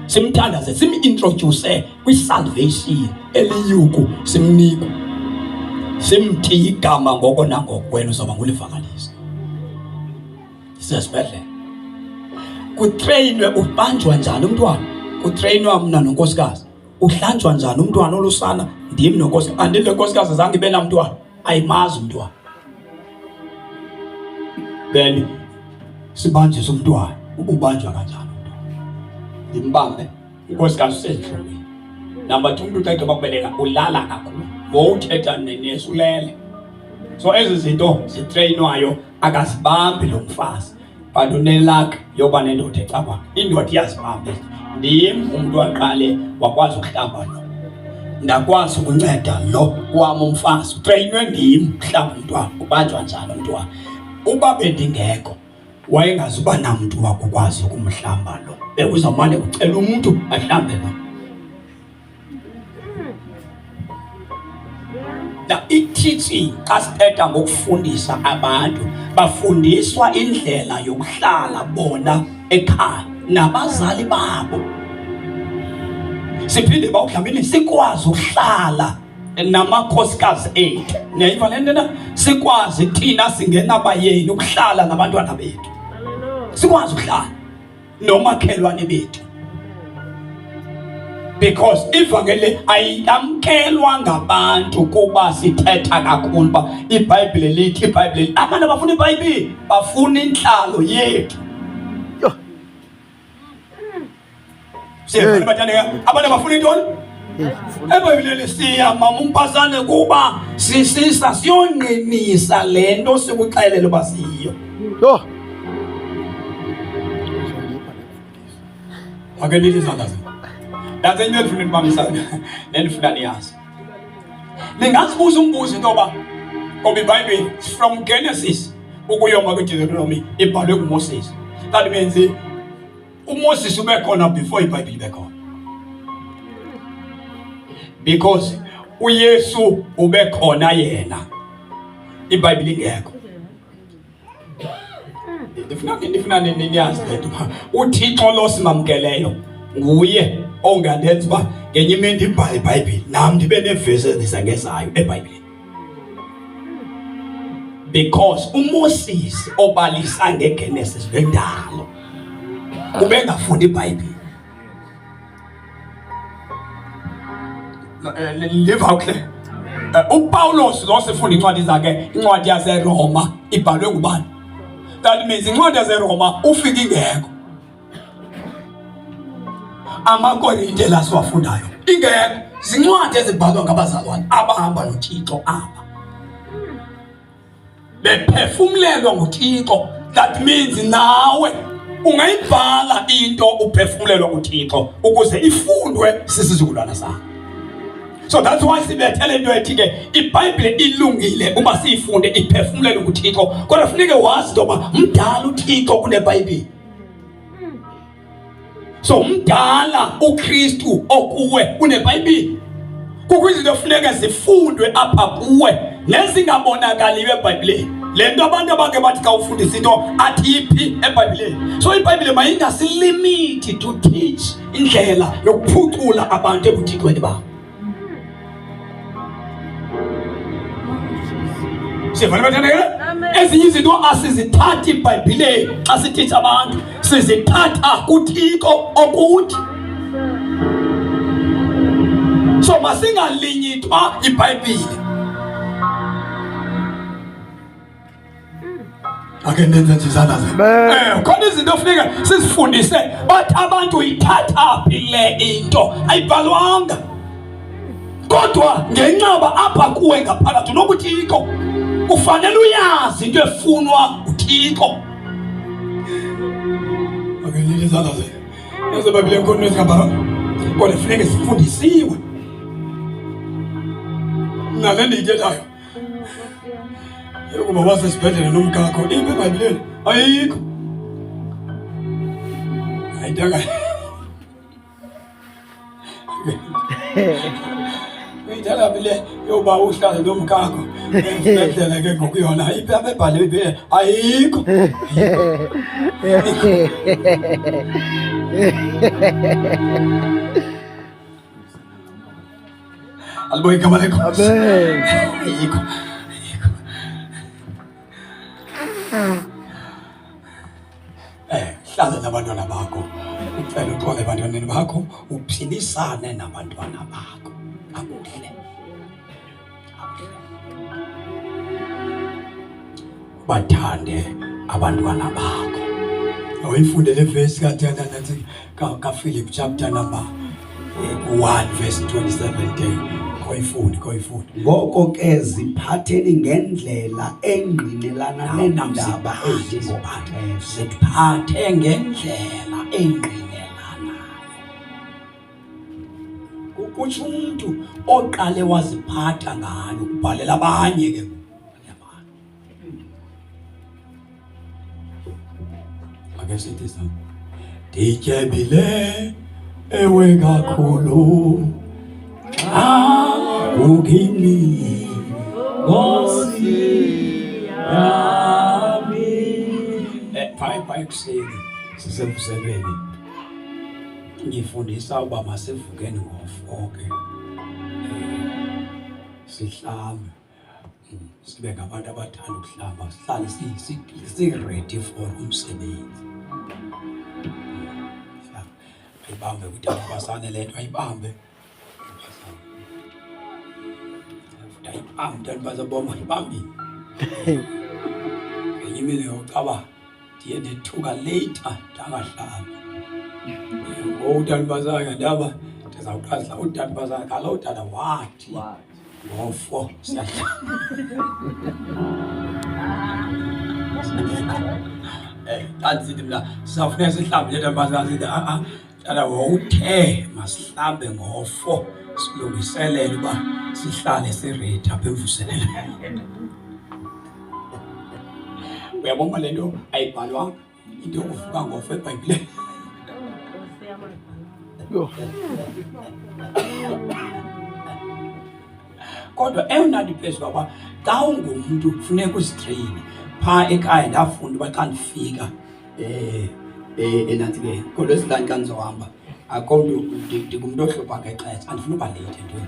Simthandaze sim-introduce kwi-salvation eliyuku simnika. Simthi igama ngoko nangoko wena uzoba ngulivakalisa. Sisibhedlele. Kutrainwe ubanjwa njani umntwana? Kutrainwa mna nonkosikazi. Uhlanjwa njani umntwana olusana? Ndim nonkosikazi. Andile nkosikazi zange ibe namntwana. Ayimazi umntwana. Then sibanjiswa umntwana. Ubanjwa kanjani umntwana? Ndimbambe unkosikazi usenhlungwini. Number 2 umuntu xa bakubeleka ulala kakhulu. Ngothetha nenesi ulele. So ezi zinto zitrainwayo akazibambi lo mfazi. But unelak yoba nendoda ecaba. Indoda iyazibamba. Ndim umuntu waqale wakwazi ukuhlamba lo. Ndakwazi ukunceda lo wami umfazi. Utrainwe ndim ukuhlamba umntwana. Ubanjwa njani umntwana? Uba bendingekho wayengazuba namuntu wakwazi ukumhlamba lo. Bekuzamane ucela umuntu ahlambe lo. na i-teaching asithetha ngokufundisa abantu bafundiswa indlela yokuhlala bona ekhaya nabazali babo. Siphinde bawudlamini sikwazi ukuhlala namakhosikazi ethu. Niyayiva le nto na? Sikwazi thina singena bayeni ukuhlala nabantwana bethu. Sikwazi ukuhlala nomakhelwane bethu. Because ivangeli ayamkelwa ngabantu kuba sithetha kakhulu ba iBhayibhile lithi iBhayibhile. Abantu abafuna iBhayibhile bafuna inhlalo yethu. Siyabona bathandeka, abantu abafuna intoni? eBhayibhelini siyama umpasane kuba sisisa siyonqinisa lento sikuxelela uba siyo. Yo. Ake lithi izandla zenu. That's into endifuna nibambisane nendifuna niyazi. Ningazibuza umbuzo into yoba ngoba iBhayibheli from Genesis ukuyoma kuDeuteronomy ibhalwe kuMoses. That means uMoses ube khona before iBhayibheli ibe khona. Because uYesu ube khona yena iBhayibheli ingekho. Ndifuna niyazi lento uThixo lo simamkeleyo nguye ongandenza uba ngenye imini ndibhale iBhayibheli nam ndibe neevesi ezisangezayo eBhayibhelini. Because uMoses obalisa ngeGenesis lendalo ubengafundi iBhayibheli. Liva kule uPawulos lo sifunda incwadi zakhe, incwadi yaseRoma ibhalwe ngubani? That means incwadi yaseRoma ufika ingekho. AmaKorinte la siwafundayo ingekho. Zincwadi ezibhalwa ngabazalwane abahamba noThixo aba. Bephefumlelwa nguThixo. That means nawe ungayibhala into uphefumlelwa nguThixo ukuze ifundwe sisizukulwana sakho. So that's why sibethele into ethi ke iBhayibhile ilungile uba siyifunde iphefumlelwe nguThixo. Kodwa funeke wazi ntoba mdala uThixo kuneBhayibhile. So mdala uKristu okuwe kuneBhayibhile. Kukho izinto efuneka zifundwe apha kuwe nezingabonakaliyo eBhayibhileni. Le nto abantu abake bathi xa ufundisa into athi iphi eBhayibhileni. So iBhayibhile mayingasilimithi to teach indlela yokuphucula abantu ebuthixweni babo. Siyavana bathandeka? Ezinye izinto asizithathi iBhayibhileni xa sithetha abantu, sizithatha kuThixo okuthi. So masingalinyithwa iBhayibhile. Ake nenze nje izandla zenu. Khona izinto ofuneka sizifundise bathi abantu uyithatha phi le into ayibhalwanga. Kodwa ngenxaba apha kuwe ngaphakathi nokuThixo kufanele uyazi into efunwa uThixo. Ake nenze izandla zenu. ezeBhayibhile khona ezingabhalwanga. Kodwa funeka sifundisiwe. Nale ndiyithethayo ukuba wasesibhedlela nomkakho iphi eBhayibhileni? Ayikho. Ayidanga. Ngiyithatha bile yoba uhlale nomkakho esibhedlela ke ngokuyona iphi eBhayibhileni? Ayikho. Alboy igama lenkosi. Amen. Ayikho. Hlala nabantwana bakho, ucela uxole ebantwaneni bakho, uphilisane nabantwana bakho. Akuhle. Bathande abantwana bakho. Awuyifunde le verse kaPhilip chapter number 1 verse 27. Koyifundi. Ngoko ke ziphatheni ngendlela engqinelana nendaba eziziphathe. Ziphathe ngendlela engqinelanayo. Kukutsho umuntu oqale waziphatha ngayo ubhalela abanye ke. Ake sithi sana. Ndityebile ewe kakhulu. Ukini Phaya ekuseni sisemvuselweni ngifundisa uba masivukeni ngo-4 ke sihlambe sibe ngabantu abathanda ukuhlamba sihlale si-ready for umsebenzi. Ayibambe ukuthi abasane le nto ayibambe ayibambe bazaboma ayibambile ngenye imini yokucaba ndiye ndethuka later ndangahlali udanibazana ndaba ndizawuqasela udanibazana kaloku udala wathi ngo-4 siyahlala kanti mna sizawufuneka sihlambe ledanibazana sithi dala wawuthe masihlambe ngo-4 silungiselele uba sihlale siredi apha emvuselelweni. Uyabona le nto ayibhalwanga into yokuvuka ngo-4 eBhayibhileni. Kodwa eyona nto iphezu kwaba xa ungumntu funeka uzitreyine phaa ekhaya. Ndafunda uba xa ndifika enantsike ngoLwesihlanu xa ndizohamba akho mntu ndingumntu ohlupha ngexesha andifuni uba leyithi entweni.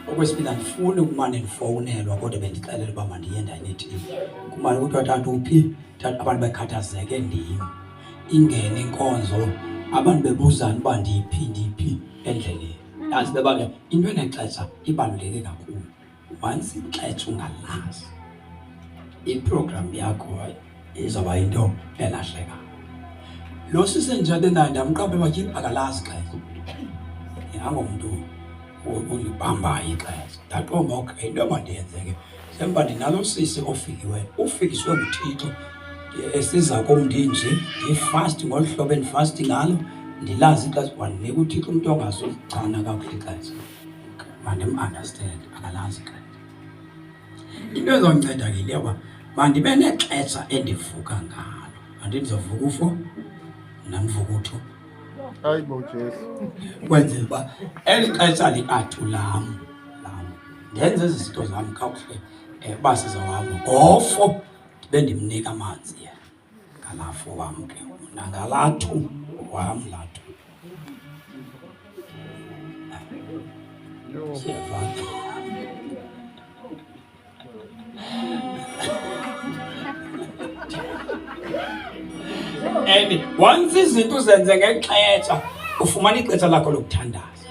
Okwesibini andifuni ukumane ndifowunelwa kodwa bendixelela uba mandiye endaweni ethile. Kumane kuthiwa tata uphi, tata abantu bekhathazeke ndim. Ingene inkonzo abantu bebuzana uba ndiphi endleleni. Yazi bebake into enexesha ibaluleke kakhulu. Once ixesha ungalazi iprogram yakho izawuba yinto elahleka. Lo sisenjalo naye ndamqapha batyini akalazi xesha. Ingangomntu ulibambayo ixesha. Ndaqomba okay into mandiyenzeke semba ndinalo sisi ofikiweyo ufikiswe nguThixo esiza kum ndinje ndifast ngolu hlobo endifasti ngalo ndilazi ixesha wandinika uThixo umntu ongazuligcana kakuhle ixesha mandim-understand akalazi ixesha. Into ezonceda ke ile uba mandibe nexesha endivuka ngalo andizovuka u-4 nandivuka u-2 Hayibo Jesu. Kwenzela uba eli xesha li-athu lam ndenze ezi zinto zam kakuhle uba sizawuhamba ngo-4 ndibe ndimnika amanzi ngalaa 4 wam ke nangalaa 2 wam laa 2 siyavana. And once izinto zenze ngexesha ufumana ixesha lakho lokuthandaza.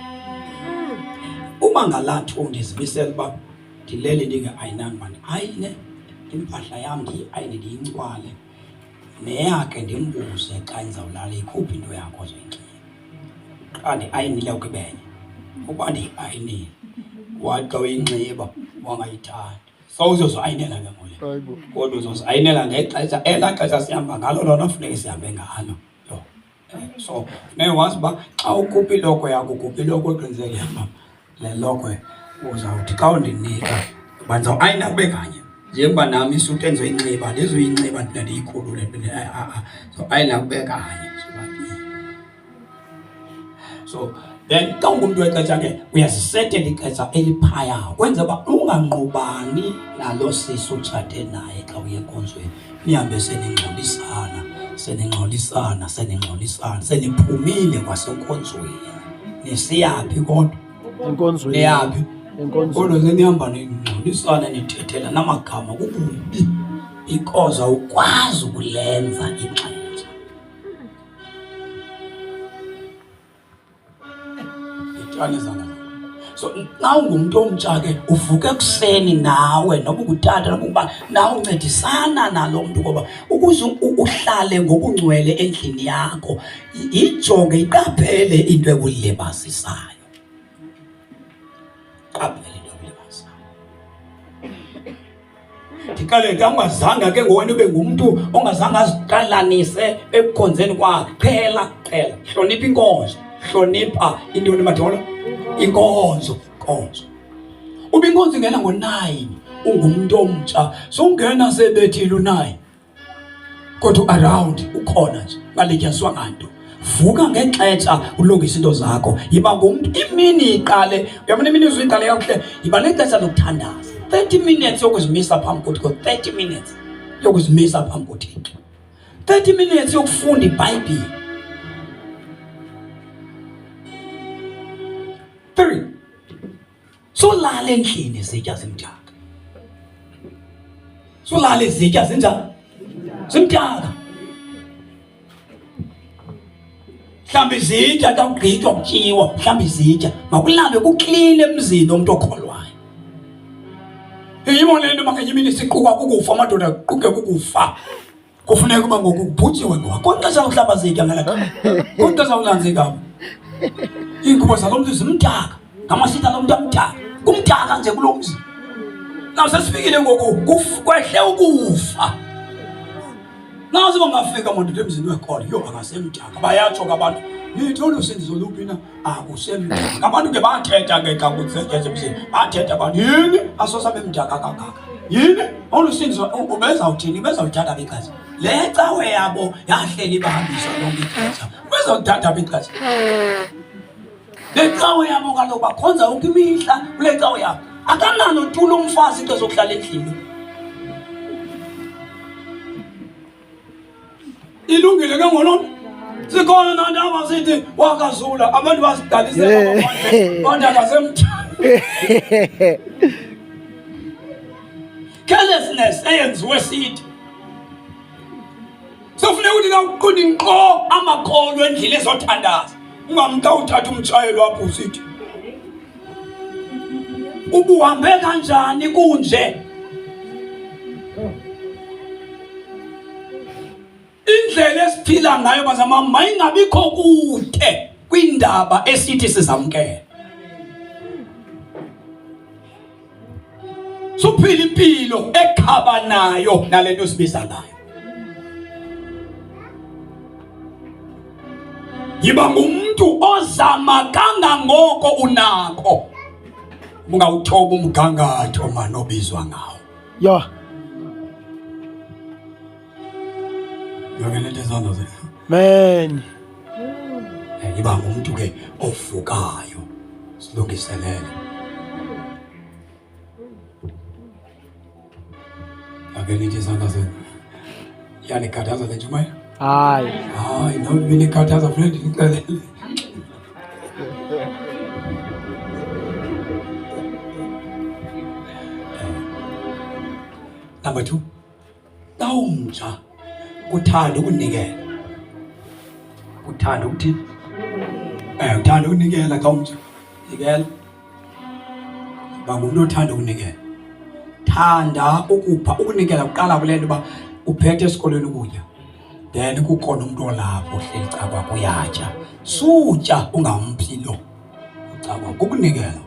Uma ngalathu undizimisela uba ndilele ndinge-ayinani mani ayine impahla yam ndiyi-ayine ndiyingcwale neyakhe ndimbuze xa ndizawulala ikhuphi into yakho ozoyinxiba. Xa ndi-ayinile ukwenye uba ndiyi-ayinile wathi xa uyinxiba wangayithandi sowuzozo-ayinela ke ngole. Kodwa uzozi-ayinela ngexesha elaa xesha sihamba ngalo lona funeke sihambe ngalo. So funeke wazi uba xa ukhupha iloko yakho ukhupha iloko eqiniseke mama le lokwe uzawuthi xa undinika uba ndizawuayina kube kanye njengoba nami isuti endizoyinxiba ndizoyinxiba ndiyikhulule so ayina kube kanye. So then xa ungumntu wexesha ke uyazisetela ixesha eliphaya kwenza uba ungangqubani nalo sisi utshate naye xa uye enkonzweni. Nihambe seningxolisana seniphumile kwasenkonzweni nisiyaphi kodwa Enkonzweni. niyaphi Enkonzweni. kodwa senihamba ningxolisana nithethela namagama kukubi because awukwazi ukulenza ixesha. So xa ungumntu omtsha ke uvuke ekuseni nawe noba ungutata noba ukuba nawe uncedisana nalo mntu ngoba ukuze uhlale ngobungcwele endlini yakho ijonge iqaphele into ekulibazisayo. Qaphele into ekulibazisayo. Ndikale ngangazanga ke ngowena ube ngumntu ongazange aziqalanise ekukhonzeni kwakhe. Qhela hlonipha inkonzo. Hlonipha intoni madola inkonzo. Uba inkonzo ingena ngo-9 ungumntu omtsha sowungena sebethile u-9 kodwa around ukhona nje ngalityaziswa nganto. Vuka ngexesha ulungisa into zakho. Yiba ngumntu imini iqale uyabona imini iqale kakuhle yiba nexesha lokuthandaza. 30 minutes yokuzimisa phambi koThixo, 30 minutes yokuzimisa phambi koThixo, 30 minutes yokufunda iBhayibhile. 3 solala endlini izitya zimdaka, solala izitya zenjani zimdaka. Mhlawumbi izitya xa kugqitywa kutyiwa, mhlawumbi izitya makulambe kukline emzini womntu okholwayo. Yibona le nto makanyimini siquka kukufa, amadoda aquke kukufa. Kufuneka uba ngoku kubhutyiwe ngoba konke sawuhlamba zitya ngalapha, konke sawulanzeka. Iingubo zalo mntu zimdaka, ngamasitha lo mntu amdaka, kumdaka nje kulo mzi. Naw sesifikile ngoku kwehle ukufa. Nazi bangafika madoda emzini wekholo, yo akasemdaka. Bayatsho abantu, nithi olusindiso luphi na? Akusemdaka. Abantu ke bathetha ke xa kusetyenziswa emzini, bathetha abantu, yini asosabe mdaka kangaka? Yini olusindiso ubezawuthini? Bezawuthatha begazi. Le cawe yabo yahleli bahambisa lonke ixesha. Bezawuthatha begazi. Le cawe yabo kaloku bakhonza yonke imihla kule cawe yabo. Akanalo tu lo mfazi into zokuhlala endlini. Ilungile ke ngolona sikhona nandaba sithi wakazula abantu basidalisela abantu akasemthanda. Carelessness eyenziwe sithi sofuneka ukuthi nawuqonda inqo amakholwa endlini ezothandaza, ungamka uthatha umtshayelo apho usithi ubuhambe kanjani kunje. Indlela esiphila ngayo bazama mayingabikho kude kwindaba esithi sizamkela. Suphila impilo ekhabanayo nalento sibiza ngayo. Yiba ngumuntu ozama kangangoko unako, ungawuthoba umgangatho manje obizwa ngawo. Yo. Yonke izandla ze. Man. Yiba ngumuntu ke ovukayo, silungiselele. Yonke izandla ze. Yanikhathaza le njumayo? Hayi. Hayi, nawe binikhathaza friend ngicela. Number 2. Nawumtsha uthanda ukunikela. Uthanda ukuthini? Uthanda ukunikela xa umtsha. Nikela. Bangumuntu othanda ukunikela. Thanda ukupha, ukunikela uqala kule nto ba uphethe esikolweni ukutya. Then kukhona umuntu olapho ohleli caba kuyatya. Sutya ungamphi lo. Caba ukunikela.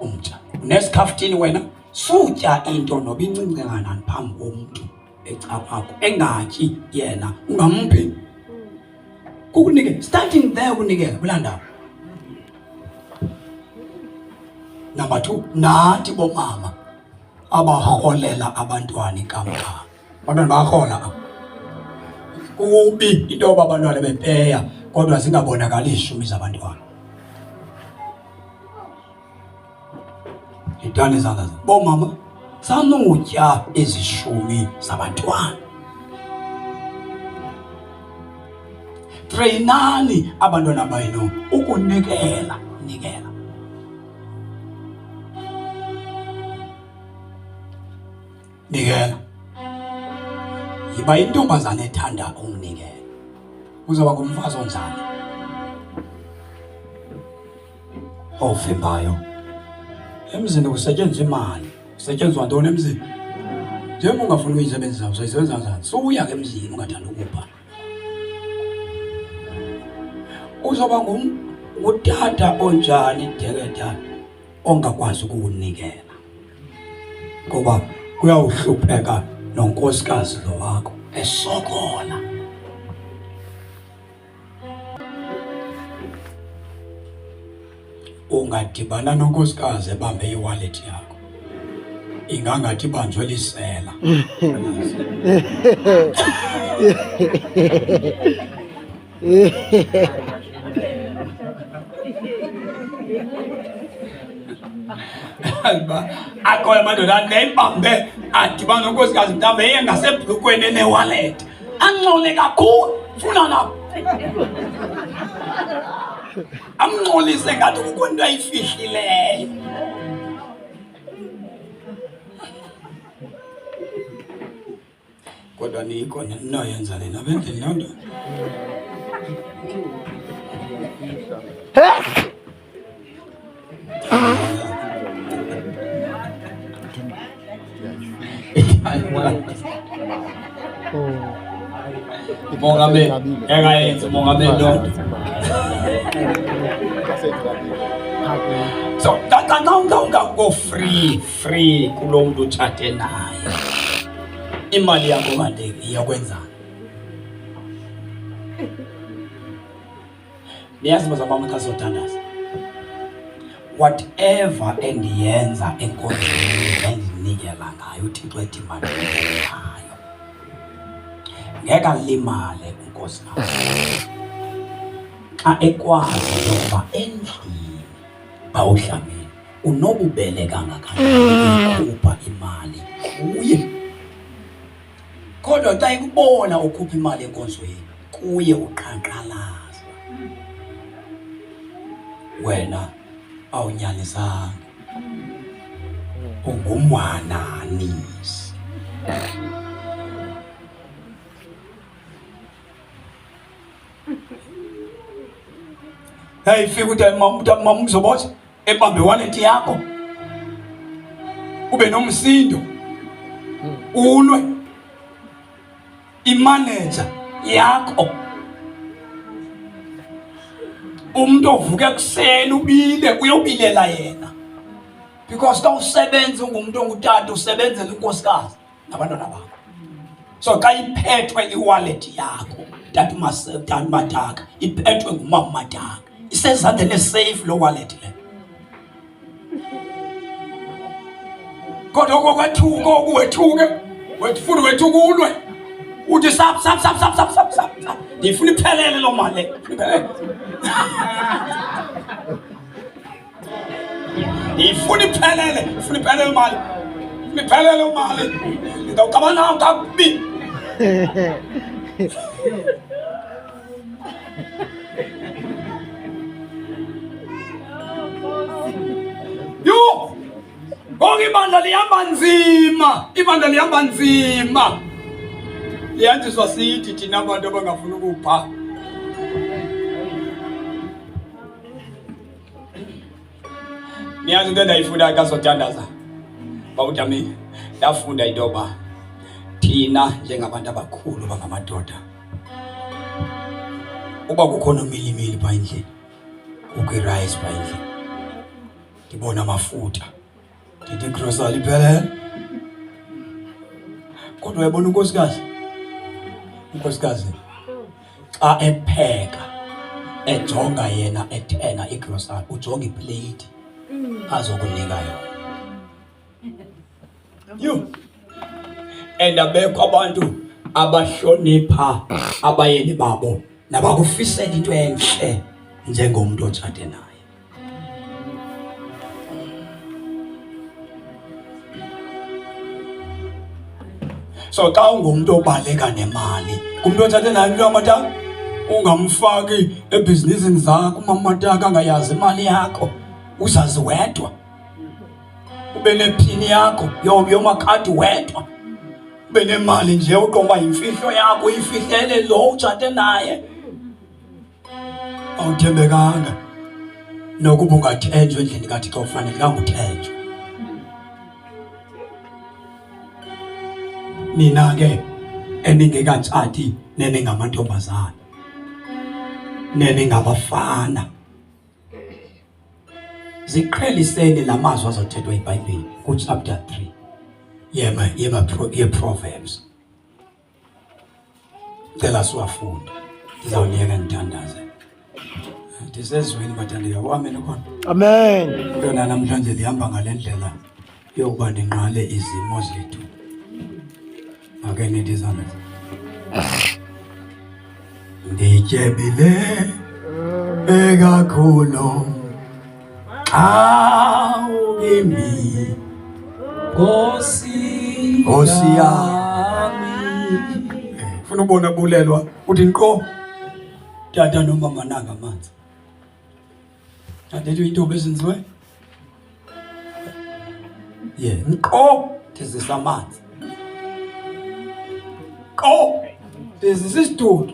Umtsha. Unesikhaftini wena? Sutya into noba incinci kangakanani phambi komuntu ecakwakho engatyi yena ungamphi. Kukunikela, starting there ukunikela kulandaba. Number 2, nathi bomama abaholela abantwana inkampa. Abantwana bahola. Kubi into yoba abantwana bepeya kodwa zingabonakali izishumi zabantwana. Idane izandla zenu. Bomama sanutya izishumi zabantwana. Trainani abantwana bayino ukunikela, nikela. Nikela. Yiba intombazana ethanda ukunikela. Uzoba ngumfazi onjani? Ofembayo. Emzini kusetshenziswa imali. Kusetshenziswa ntoni emzini? Njengoba ungafuni ukuyisebenzisa, uzoyisebenzisa kanjani? Suya ke emzini ungathanda ukupha. Uzoba ngutata onjani deketa ongakwazi ukukunikela. Ngoba kuyawuhlupheka nonkosikazi lo wakho esokola. Ungadibana nonkosikazi ebambe iwallet yakho. Ingangathi ibanjwe lisela. Akhoya amadoda aneyibambe adibana unkosikazi mhlawumbe engasebhlukweni enewallet. Angcole kakhulu funa lapho. Amngcolise ngathi kukho into ayifihlileyo. Kodwa nikho ninoyenza lena bendlela loo nto. Mongameli, engayenzi mongameli loo nto. So, go free kulo muntu utshate naye. Imali yakho kanti iyakwenzani? Niyazi bazabama kasothandaza. Whatever endiyenza enkonzweni endinikela ngayo uThixo ethi imali ngayo. Ngeke alimale unkosikazi. Xa ekwazi ukuba endlini bawuhlangene unobubele kangakanani ukhupha imali kuye. Kodwa xa ikubona ukhupha imali enkonzweni kuye uqhankqalaza. Wena awunyalisanga. Ungumwananisi. Hey, fika uthi mama uzobotsha ebambe wallet yakho. Ube nomsindo. Ulwe. Imanager yakho. Umuntu ovuka ekuseni ubile uyobilela yena. Because xa usebenza ungumuntu ongutata usebenzela unkosikazi nabantwana bakho. So xa iphethwe iwallet yakho, tata Mataka, iphethwe ngumama Mataka. Isezandleni safe lo wallet le. Kodwa okwethuka okuwethuke, wethuka wethukulwe. Uthi sap. Ndifuna iphelele lo mali. Ndifuna iphelele mali. Iphelele mali. Ndawucabana kakubi. Yo! Konke ibandla lihamba nzima. Liyanchiswa sithi thina abantu abangafuni ukupha. Niyazi into endayifunda kasothandaza. Bawutamile. Ndafunda into yoba thina njengabantu abakhulu bangamadoda. Uba kukhona umilimili pha endlini. Kukho irice pha endlini. Ndibona amafutha. Ndithi grocery iphelele. Kodwa uyabona unkosikazi xa epheka ejonga yena ethena igrocery ujonga iplate azokunika yona. You and abekho abantu abahlonipha abayeni babo nabakufisela into enhle njengomuntu otshate naye. So xa ungumuntu obaleka nemali, kumuntu othathe nayo lo Mataka, ungamfaki ebhizinisini zakho umama Mataka angayazi imali yakho, uzazi wedwa. Ube nephini yakho yomakhadi wedwa. Ube nemali nje uqomba imfihlo yakho uyifihlele lo utshate naye. Awuthembekanga. Nokuba ungathenjwa endlini kaThixo ufanelekanga uthenjwe. Nina ke eningekatshati neningamantombazana neningabafana ziqheliseni lamazwi azothethwa eBhayibheli ku chapter 3 ye-Proverbs. Cela siwafunda ndizawunika nithandaze. Ndisezweni bathandekayo. Amen khona. Amen. Lona namhlanje lihamba ngale ndlela yokuba ndinqale izimo zethu. Ake nidizana. Ndityebile ekakhulu. kimi Nkosi yami. Funa ubona bulelwa uthi nqo tata nomama nanga amanzi. Adethi intombi ezenziwe? Nqo thezisa amanzi. Nqo thezisa isitulo.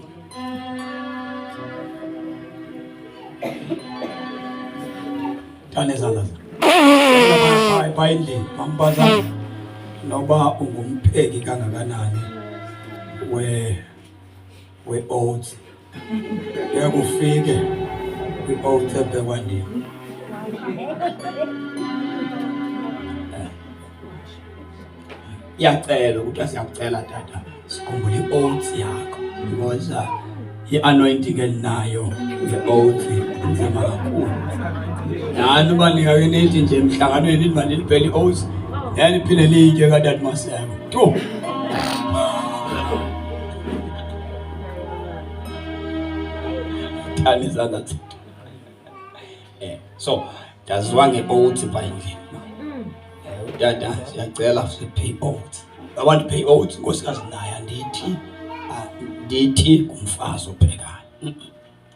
Thane izandla zakho. Bayindlela mampazana noba ungumpheki kangakanani we oats yakufike kwi-oats ephekwandiyo. Iyacela ukuthi siyakucela tata sikhumbule i-oats yakho because i-anointing elinayo nge-oats nzima kakhulu. Nani banika ke nithi nje emhlanganweni nithi maniliphele i-oats yani phile liyitye katata Maseko tu. Thani izandla zethu. So ndaziwa nge-oats bayindlela. Tata siyacela sipay oats. I want to pay oats nkosikazi naye ndithi kumfazi ophekayo.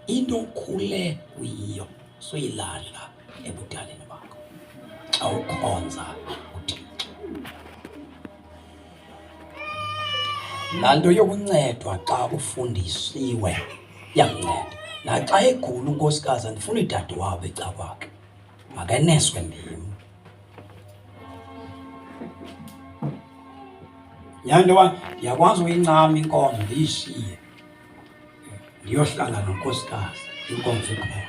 Into okhule kuyiyo soyilahla ebudaleni bakho xa ukhonza uThixo. Nanto yokuncedwa xa ufundisiwe yakunceda. Naxa egula unkosikazi andifuna idade wabo ecakwakhe. Makeneswe ndim. Yanto ndiyakwazi uyincama inkonzo ndiyishiye ndiyohlala nonkosikazi inkonzo ikhona.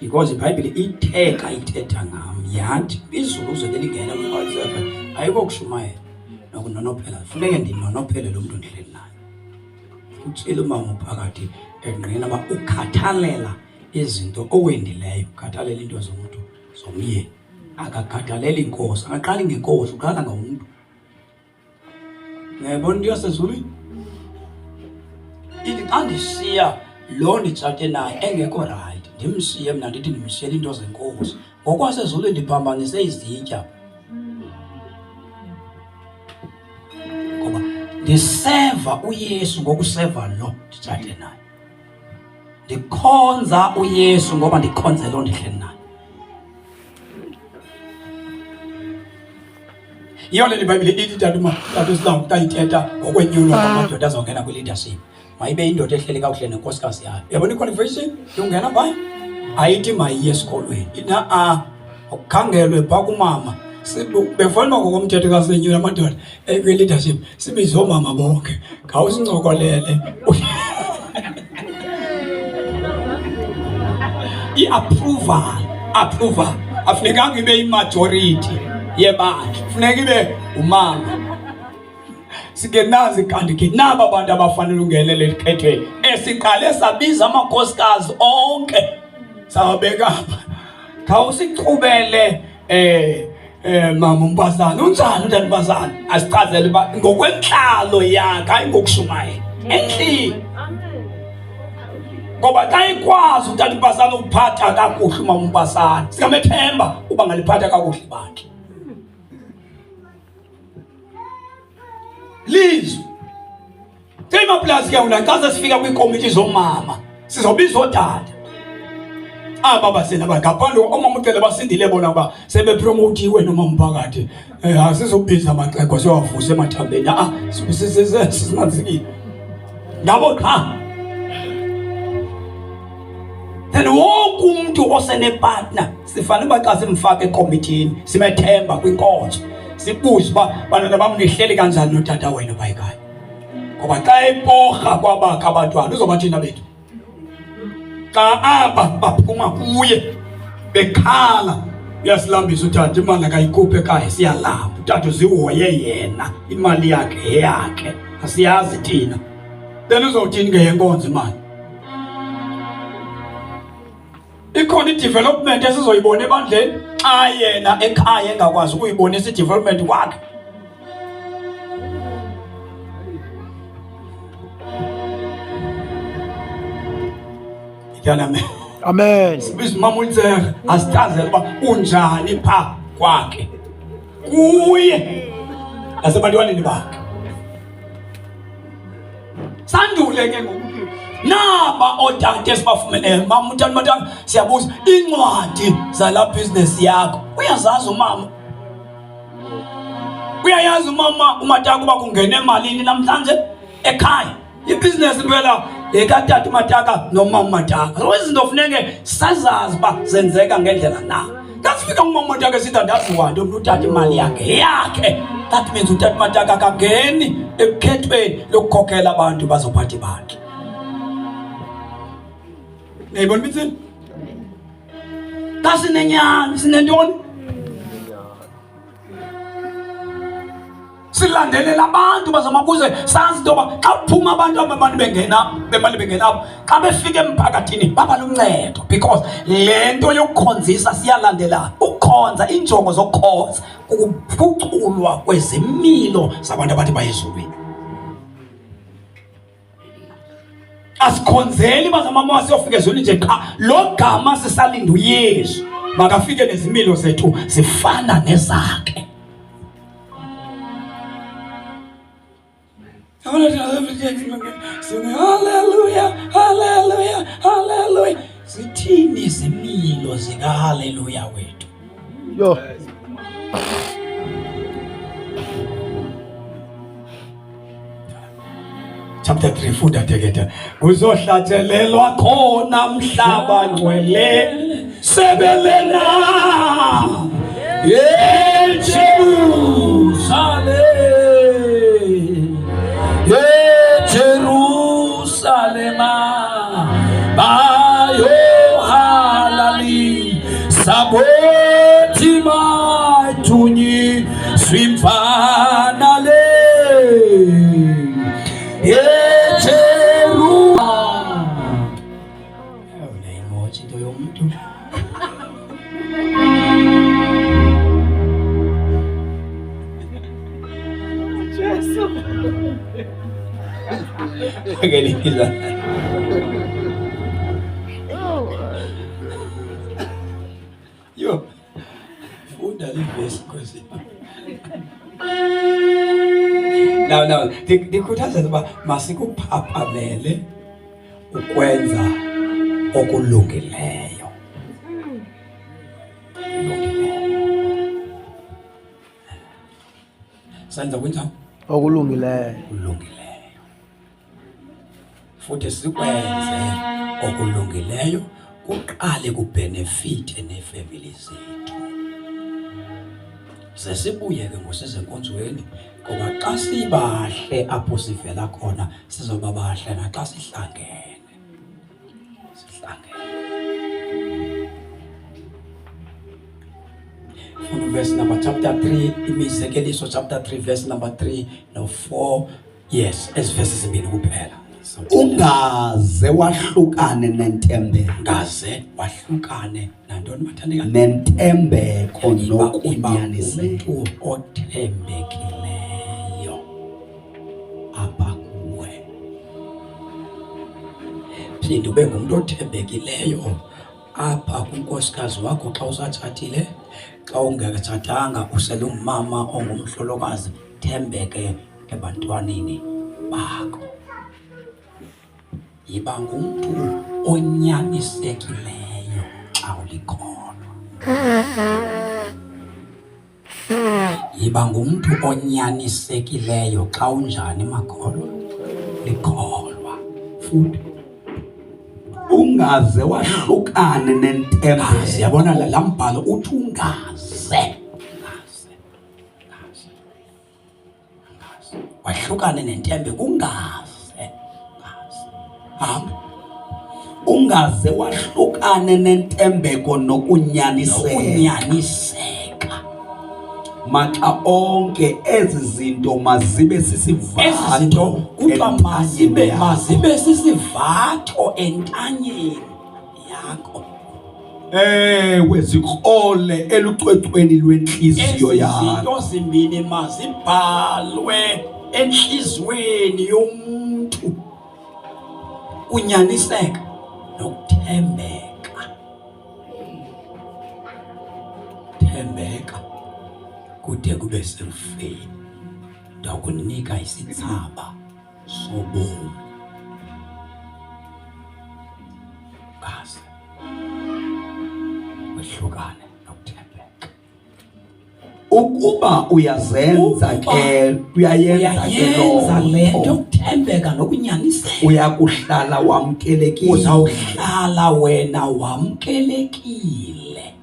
Because iBhayibhile ithe xa ithetha ngam yathi izulu uzobe lingena kwi-7 ayiko kushumayela nokunonophela. Funeke ndinonophele lo mntu ndihleli naye. Utshile umama phakathi engqina uba ukhathalela izinto owendileyo, ukhathalela into zomntu zomyeni. Akakhathaleli inkosi, akaqali ngenkosi, uqala ngomntu. Yabona into yasezulwini? Ithi xa ndishiya lo nditshate naye engekho right, ndimshiye mna ndithi ndimshiyela into zenkosi. Ngokwasezulwini ndiphambanise izitya. Ngoba ndiseva uYesu ngokuseva lo nditshate naye. Ndikhonza uYesu ngoba ndikhonze lo ndihleli naye. Yona iBhayibhile ithi tata uSilamu tayithetha ngokwenyulo kwamadoda azongena kwi-leadership. Mayibe indoda ehleli kakuhle nenkosikazi yayo. Yabona i-qualification yongena phaya? Ayithi mayiye esikolweni. Ukukhangelwe phaa kumama. Befanele ngokomthetho kasenyulo amadoda kwi-leadership sibize oomama bonke. Khawusincokolele. I-approval. Afunekanga ibe yi-majority yebandla. Funeka ibe umama. Singenazi kanti ke naba bantu abafanele ungenele likhethweni. Siqale sabiza amakhosikazi onke. Sawabeka apha. Khawusichubele mama uMpazana. Unjani uTata uMpazana? Asichazele uba ngokwenhlalo yakhe hayi ngokushumayela. Endlini. Ngoba xa ikwazi uTata uMpazana ukuphatha kakuhle umama uMpazana, sikamethemba uba ngaliphatha kakuhle bakhe. Lizwe. Tema plus ke una xa sifika kwikomiti zomama, sizobiza otata. Aba basena bangaphandle omama ucela basindile bona ba sebepromotiwe noma umphakathi. Asizobiza amaxhego siwavusa emathambeni. Sisinanzikile. Ngabo cha. Then wonke umuntu osenepartner sifanele uba xa simfaka ekomithini simethemba kwinkonzo. Sibuze uba bantwana bam nihleli kanjani notata wena bayikhaya. Ngoba xa eporha kwabakhe abantwana uzobathina bethu. Xa aba baphuma kuye bekhala uyasilambisa utata imali akayikhuphe ekhaya siyalamba. Utata uzihoye yena imali yakhe yeyakhe asiyazi thina. Then uzothini ke yenkonzo imali? Ikhona i-development esizoyibona ebandleni xa yena ekhaya engakwazi ukuyibonisa i-development kwakhe. Amen. Amen. Sibiza umama uNtsere asichazele uba unjani pha kwakhe kuye nasebantwaneni bakhe. Sandule ke ngoku naba odade sibafumeneyo mama uTata siyabuza incwadi zala business yakho uyazazi umama, uyayazi umama uMataka uba kungena emalini namhlanje ekhaya ibusiness phela ekatata uMataka nomama uMataka. So izinto kufuneke sazazi ba zenzeka ngendlela na. Kasifika umama uMataka esithi andazi wanto utata imali yakhe. That means utata uMataka akangeni ekhethweni lokukhokhela abantu bazophatha bakhe. Neyibona mithini? Kasinenyani sinentoni? Silandelela abantu bazama kuze sazi ntoba xa kuphuma abantu bengena bemali bengena xa befika emphakathini baba luncedo, because lento yokukhonzisa siyalandela. Ukukhonza injongo zokukhonza ukuphuculwa kwezimilo zabantu abathi bayezulwini. Asikhonzeli bazama mama siyofika ezulwini nje qha lo gama sisalinda uYesu makafike nezimilo zethu zifana nezakhe. Hallelujah, hallelujah, hallelujah. Zithini izimilo zika hallelujah wethu? Yo. Chapter 3 funda teketa. Kuzohlatshelelwa khona mhlaba ngcwele sebelela. Jerusalema bayo halali saboti matunyi swimfana le Yo, funda le verse kosi. Now, dikhuthaza ukuba masikuphaphamele ukwenza okulungileyo. Senza kunjani? Okulungileyo. Kulungileyo. Futhi sikwenze okulungileyo kuqale kubenefite nefamily zethu. Sesibuye ke ngosezenkonzweni ngoba xa sibahle apho sivela khona sizoba bahle naxa sihlangene. From verse number chapter 3, imizekeliso chapter 3 verse number 3 no 4. Yes, as verses zibini kuphela. Ungaze wahlukane nentembeko. Ngaze wahlukane nantoni mathandeka? Nentembeko nokunyaniseka. Umuntu othembekileyo apha kuwe. Phinda ube ngumuntu othembekileyo apha kunkosikazi wakho xa usatshatile, xa ungekatshatanga usele umama ongumhlolokazi, thembeke ebantwaneni bakho. Yiba ngumuntu onyanisekileyo xa ulikholwa. Yiba ngumuntu onyanisekileyo xa unjani makholwa, likholwa. Futhi ungaze wahlukane nentembeko. Yabona la mbhalo uthi ungaze wahlukane nentembeko. Ungaze wahlukane nentembeko nokunyaniseka. Maxa onke ezi zinto mazibe sisivatho. Kuthiwa mazibe sisivatho entanyeni yakho. Ewe zikrole elucwecweni lwenhliziyo yakho. Izinto zimbini mazibhalwe enhlizweni yomuntu. Kunyaniseka nokuthembeka. Thembeka. kude kube selufeni. Ndakunika isithaba sobomi. Kaze wehlukane nokuthembeka. Ukuba uyazenza ke uyayenza le nto ukuthembeka nokunyaniseka, uyakuhlala wamkelekile, uzawuhlala wena wamkelekile,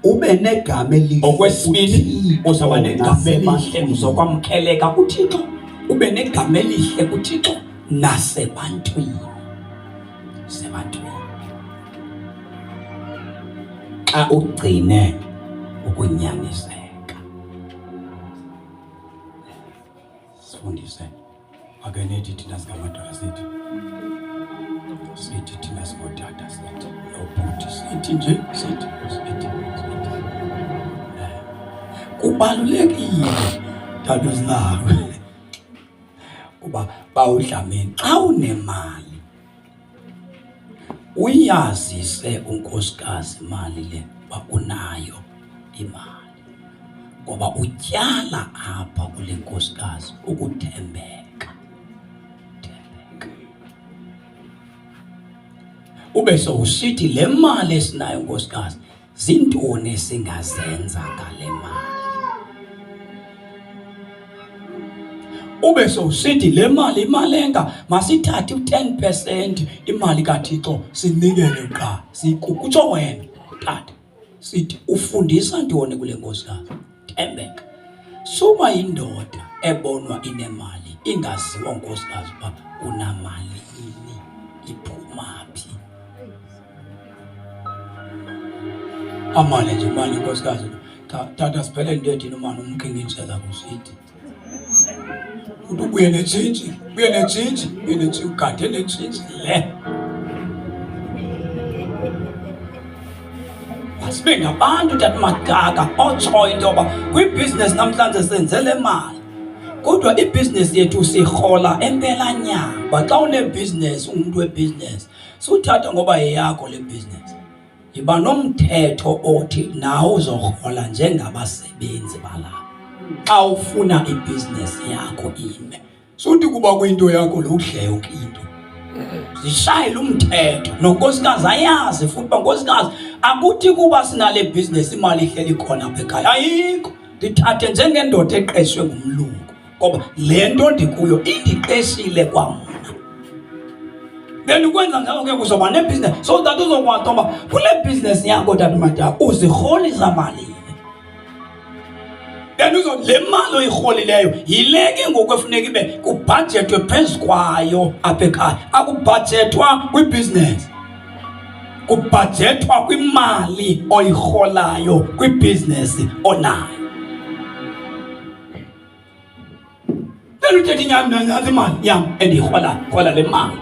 ube negama elihle. Okwesibili uzaba negama elihle, uzokwamkeleka kuThixo, ube negama elihle kuThixo nasebantwini. Xa ugcine ukunyaniseka. Sifundise akenethi thina singamadoda sithi thina singootata sithi nobhuti sithi nje sithi kubalulekile tata zinawe kuba bawudlamini xa unemali uyazise unkosikazi imali le uba unayo imali, ngoba utyala apha kule nkosikazi ukuthembeka. Ube sowusithi le mali esinayo nkosikazi zintoni esingazenza ngale mali. Ube sowusithi le mali imalenga masithathe u10% imali kaThixo sinikele qa kutsho wena tata. Sithi ufundisa ntoni kule nkosikazi? Thembeka. Suba indoda ebonwa inemali ingaziwa nkosikazi uba unamali ini, iphuma phi. Amane nje imali nkosikazi tata siphele into ethini umane umkhinginjela kusithi ubuye netshintshi ugade netshintshi le. Asibe ngabantu tata magaka otsho into yoba kwibhizinesi namhlanje senze le mali, kodwa ibhizinesi yethu sirhola empela nyanga. Xa unebhizinesi, umuntu webhizinesi suthatha ngoba yeyakho le bhizinesi, yiba nomthetho othi nawe uzorhola njengabasebenzi balapha. Xa ufuna ibhizinesi yakho ime, suthi kuba kwinto yakho lo udleke into, zishayile umthetho. Nonkosikazi ayazi futhi uba nkosikazi akuthi kuba sinale bhizinesi imali ihleli khona apha ekhaya, ayikho. Ndithathe njengendoda eqeshwe ngumlungu, ngoba le nto ndikuyo indiqeshile kwamna. Then ukwenza njalo ke kuzoba nebhizinesi, so that uzokwazi uba kule bhizinesi yakho tata madala uzirholisa malini. Then le mali oyirholileyo yile ke ngoku efuneka ibe kubhajethwe phezu kwayo apha ekhaya. Akubhajethwa kwibhizinesi, kubhajethwa kwimali oyirholayo kwibhizinesi onayo. Then uthethe nansi imali yam endiyirhola le mali.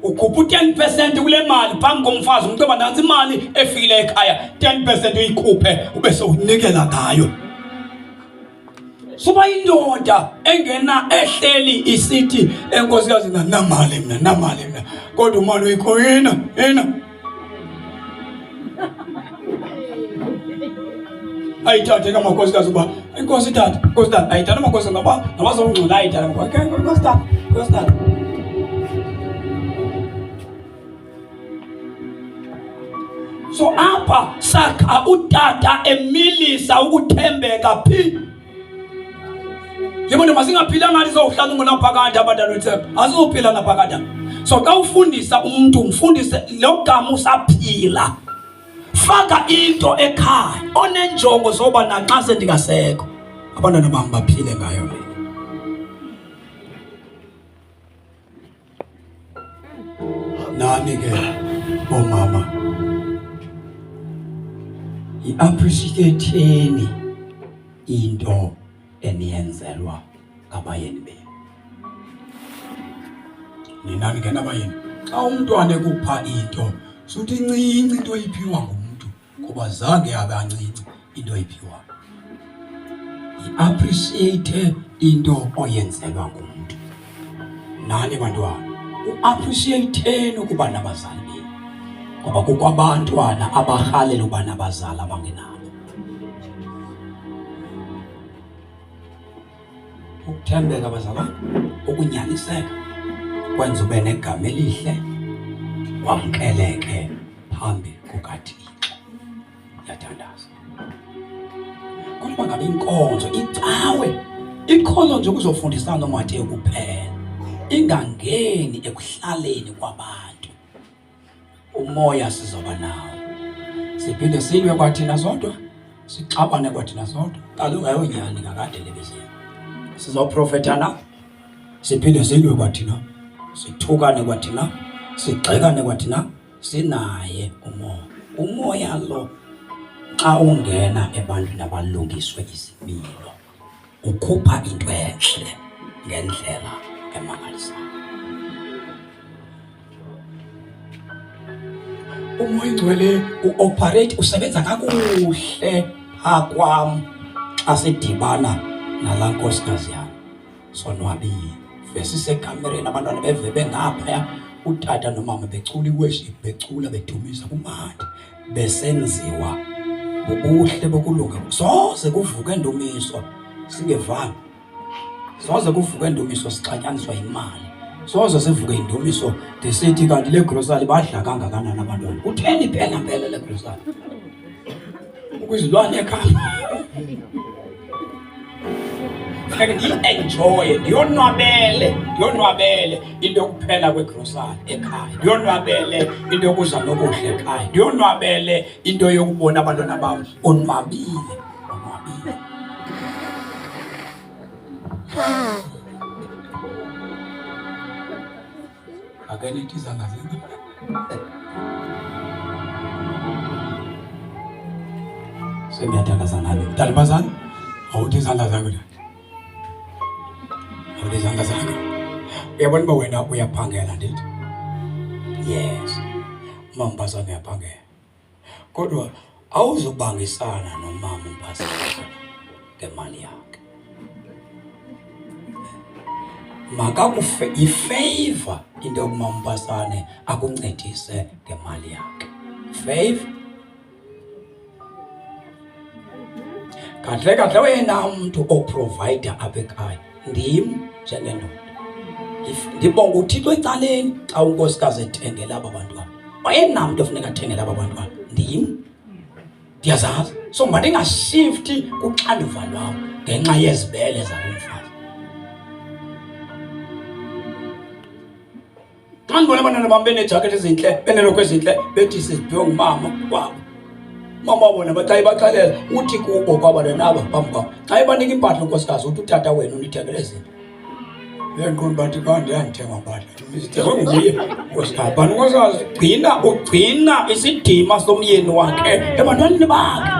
Ukhupha 10% kule mali phambi komfazi umuntu oba nansi imali efile ekhaya, 10% uyikhuphe ube sowunikela ngayo. Suba indoda engena ehleli isithi enkosikazi namali mina, kodwa umali uyikho yena. Ayithathe kamankosikazi uba inkosi tata, ayithathe amankosikazi ngoba nabazongxola ayithathe amankosikazi tata. So apha sakha utata emilisa ukuthembeka phi. Yebo masingaphila ngathi sohlala ungunaphakade abantwana wethu, asophila naphakade. So xa ufundisa umuntu umfundise lo gama usaphila. Faka into ekhaya onenjongo zoba naxa sendingasekho abantwana bam baphile ngayo le. Nani ke omama i-appreciate into eniyenzelwa ngabayeni benu. Ninani ke nabayeni xa umntwana ekupha into suthi incinci into oyiphiwa ngumuntu ngoba zange abancinci into oyiphiwa. I-appreciate into oyenzelwa ngumuntu. Nani bantwana u-appreciate ukuba nabazali benu, ngoba kukho abantwana abarhalela uba nabazali abangenabo. Ukuthembeka bazalwane, ukunyaniseka kwenza ube negama elihle, wamkeleke phambi kukaThixo. Yathandaza. Kodwa ngabe inkonzo icawe ikhona nje ukuzofundisana noMateyu kuphela, ingangeni ekuhlaleni kwabantu. Umoya sizoba nawo, siphinde silwe kwathina sodwa, sixabane kwathina sodwa. Kaloku ayonyani kakade lebezini. Sizoprofethana, siphinde silwe kwathina, sithukane kwathina, sigxekane kwathina, sinaye umoya. Umoya lo xa ungena ebantwini abalungiswe izimilo, ukhupha into enhle ngendlela emangalisayo. Umoya Ngcwele uoperate, usebenza kakuhle kwam xa sidibana nalaa nkosikazi yam sonwabile. Sisekamereni abantwana beve bengaphaya, utata nomama becula iworship, becula bedumisa kumandi, besenziwa ubuhle bokulunga. Soze kuvuke Ndumiso singevanga, soze kuvuke Ndumiso sixatyaniswa imali, soze sivuke Ndumiso ndisithi kanti le grocery badla kangakanani abantwana. Utheni phela mpela le grocery ukuzilwane ekhaya. Enjoy, ndiyonwabele into yokuphela kwegrocery ekhaya, ndiyonwabele into yokuza nokuhle ekhaya, ndiyonwabele into yokubona abantwana bam onwabile. Akenithi izandla zethu. Sengiyathandaza nani mntanibazana, awuthi izandla zakho la. Awulizanga zakho. Uyabona uba wena uyaphangela ndithi? Yes, uMaMbasane uyaphangela. Kodwa awuzobangisana nomama uMbasane ngemali yakhe. Makakufe ifavor into yokuba uMbasane akuncedise ngemali yakhe. Favor. Kahle wena umuntu oprovider apha ekhaya ndim njengendoda. Ndibonga uThixo ecaleni xa unkosikazi ethengela aba bantwana. Oyena muntu ofuneka athengele aba bantwana ndim. Ndiyazazi. So mandingashifti kuxanduva lwam ngenxa yezibele zalomfazi. Xa ndibona abantwana bam beneejakethi ezintle, beneelokhu ezintle, bethi siziphiwe ngumama wabo. Mama bona bathayi baxelela uthi kubo kwabantwana aba phambi kwabo. Xa ebanika impahla unkosikazi uthi utata wena unithengele izinto. Yenqondo bathi kanti yandithenga impahla. Izithengwe nguye unkosikazi. Bani unkosikazi ugcina isidima somyeni wakhe ebantwaneni bakhe.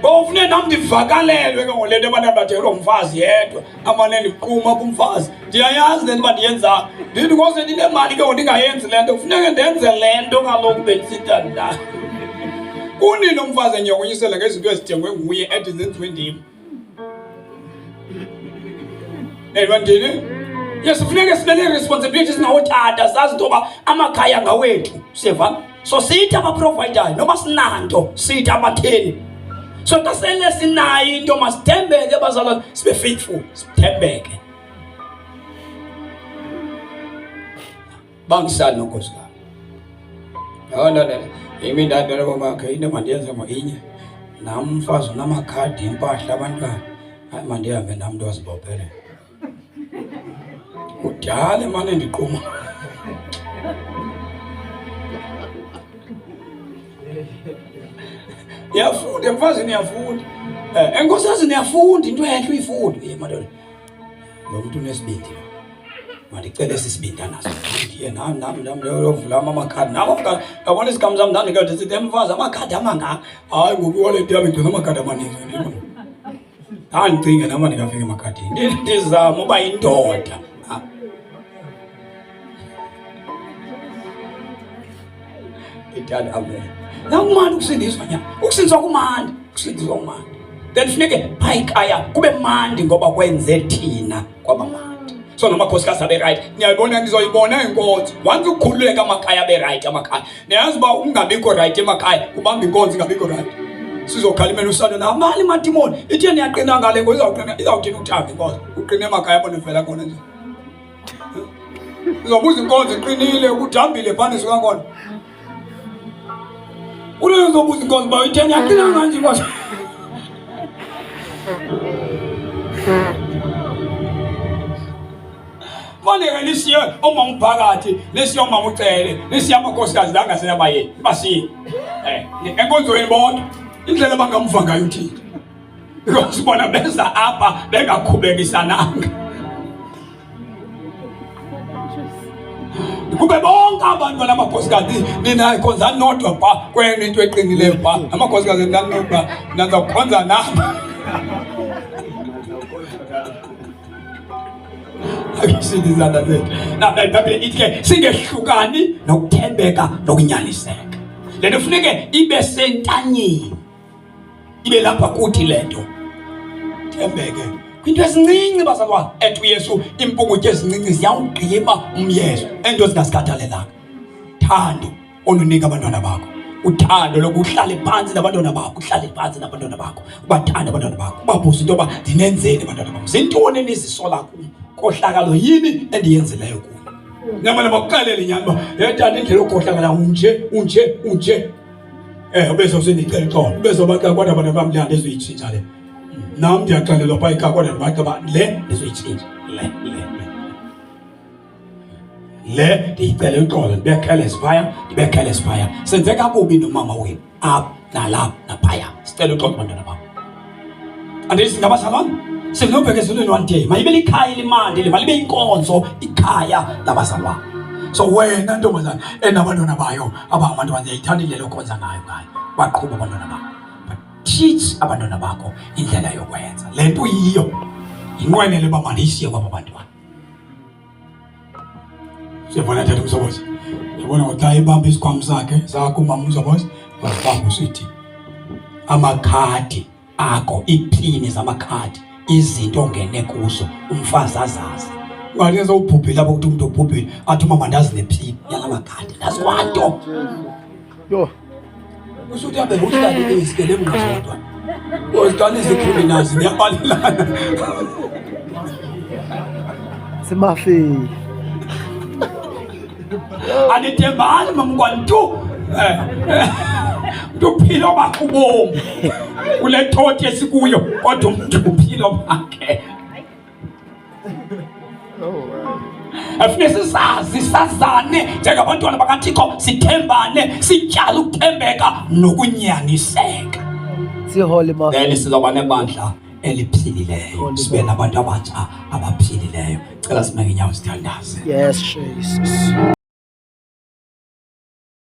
Bofune nam ndivakalelwe ke ngole nto abantwana bathengelwa ngumfazi yedwa, amane ndiquma kumfazi. Ndiyayazi le nto uba ndiyenza. Ndithi ngose ndinemali ke ngoku ndingayenzi le nto, kufuneka ndenze le nto kaloku bendisithanda nayo. Unini umfazi enyokunyisela ngezinto ezithengwe nguye ethi zenziwe ndim. Ndini? Yes, kufuneka sibe ne-responsibility singawotata, sazi into yoba amakhaya ngawethu, siva? So sithi abaprovidayo, noba sinanto, sithi amatheni. So xa sele sinayo into masithembeke bazalwane, sibe faithful, sithembeke. Bangisani nonkosikazi. No. Imi ndadala komakhe into mandiyenze inye. Nam umfazi unamakhadi impahla abantwana. Hayi mandihambe nam nto wazibophele. Kudala mane ndiquma. Yafunda emfazini yafunda. Enkosazini yafunda into enhle uyifunda. Madoda. Lo muntu unesibindi. Mandicela sisibinda naso. Ndiye nam lovula amakhadi. Nabo ngabona isikhamu sami ndandikade sithi emfazi amakhadi amangaka. Hayi ngoku wallet yami ngicela amakhadi amaninzi. Andicinge nama ndingafika emakhadini. Ndizama uba yindoda. Ithanda amen. Nakumandi ukusindiswa nya. Ukusindiswa kumandi. Ukusindiswa kumandi. Then funeke phayikaya kube mandi ngoba kwenze thina kwaba mandi. So namakhosikazi abe right. Niyayibona nizoyibona inkonzo. Once ukhululeka amakhaya abe right amakhaya. Niyazi uba ungabikho right emakhaya, ubamba inkonzo ingabikho right. sizokhalimela usana namali madimoni ithe niyaqina ngale ngo izawuthina uthambe inkosi uqine emakhaya yabo nivela khona nje izobuza inkonzo iqinile ukudambile phana suka khona ule izobuza inkonzo ba ithe niyaqina nganje inkosi Manje lesiye omama umphakathi lesiye omama ucele lesiye amakhosikazi la ngaseyabayeni basiye enkonzweni bonke indlela bangamva ngayo uthini because bona beza apha bengakhubekisananga kube bonke abantu balamakhosikazi nina ikhonza nodwa pha kwena into eqinileyo pha amakhosikazi ndanodwa nanza kukhonza nabo Ayisidizana zethu naBhayibheli ithi singehlukani nokuthembeka nokunyaniseka lento kufuneke ibe sentanyeni ibe lapha kuthi lento thembeke kwinto ezincinci bazalwane ethu Yesu impungutye ezincinci ziyawugqiba umyeso ento zingasikhathalelanga thando olunika abantwana bakho uthando lokuhlala phansi nabantwana bakho uhlale phansi nabantwana bakho ubathanda abantwana bakho ubabuza into yoba ndinenzeni abantwana bakho zintoni enizisola kuyo kohlakalo yini endiyenzileyo kuyo nyamana bakuxelele nyamba yedana indlela okhohlakala unje ubese usindicela xolo ubese baxa kodwa abantu bamlanda ezoyitshintsha le nami ndiyaxelelwa pha ekhaya kodwa ndibaxa ba le ndizoyitshintsha le ndiyicela uxolo ndibekhelesi phaya senze kakubi nomama wenu apha nalapha naphaya sicela uxolo bantwana bakho andithi ngabazalwane sinobhekezelo one day mayibe likhaya elimande malibe inkonzo ikhaya labazalwane so wena ntombazana enabantwana bayo abantu bazayithanda lokhonza ngayo baqhuba abantwana bakho but teach abantwana bakho indlela yokwenza lento yiyo inqwenele bamandisiye kwabo bantwana siyabona thatha umsobozi yabona ukuthi ibamba isikhwama sakhe sakho mama umsobozi wasibamba usithi amakhadi akho iphini zamakhadi izinto ongene kuzo umfazi azazi ngale zobhubhila ukuthi umuntu obhubhile athi mama ndazi nephini yalamakhadi nazikwanto Yo usuthi abe uhlale esikele mngazodwa ozitana izicriminals niyabalelana simafi anithembani mamkwantu uphilo bakho bomu kule thoti esikuyo kodwa umuntu uphilo bakhe afune sazane njengabantwana bakaThixo sithembane sityala ukuthembeka nokunyaniseka sihole ma then sizoba nebandla eliphilileyo sibe nabantu abatsha abaphilileyo cela simeke inyawo sithandaze yes Jesus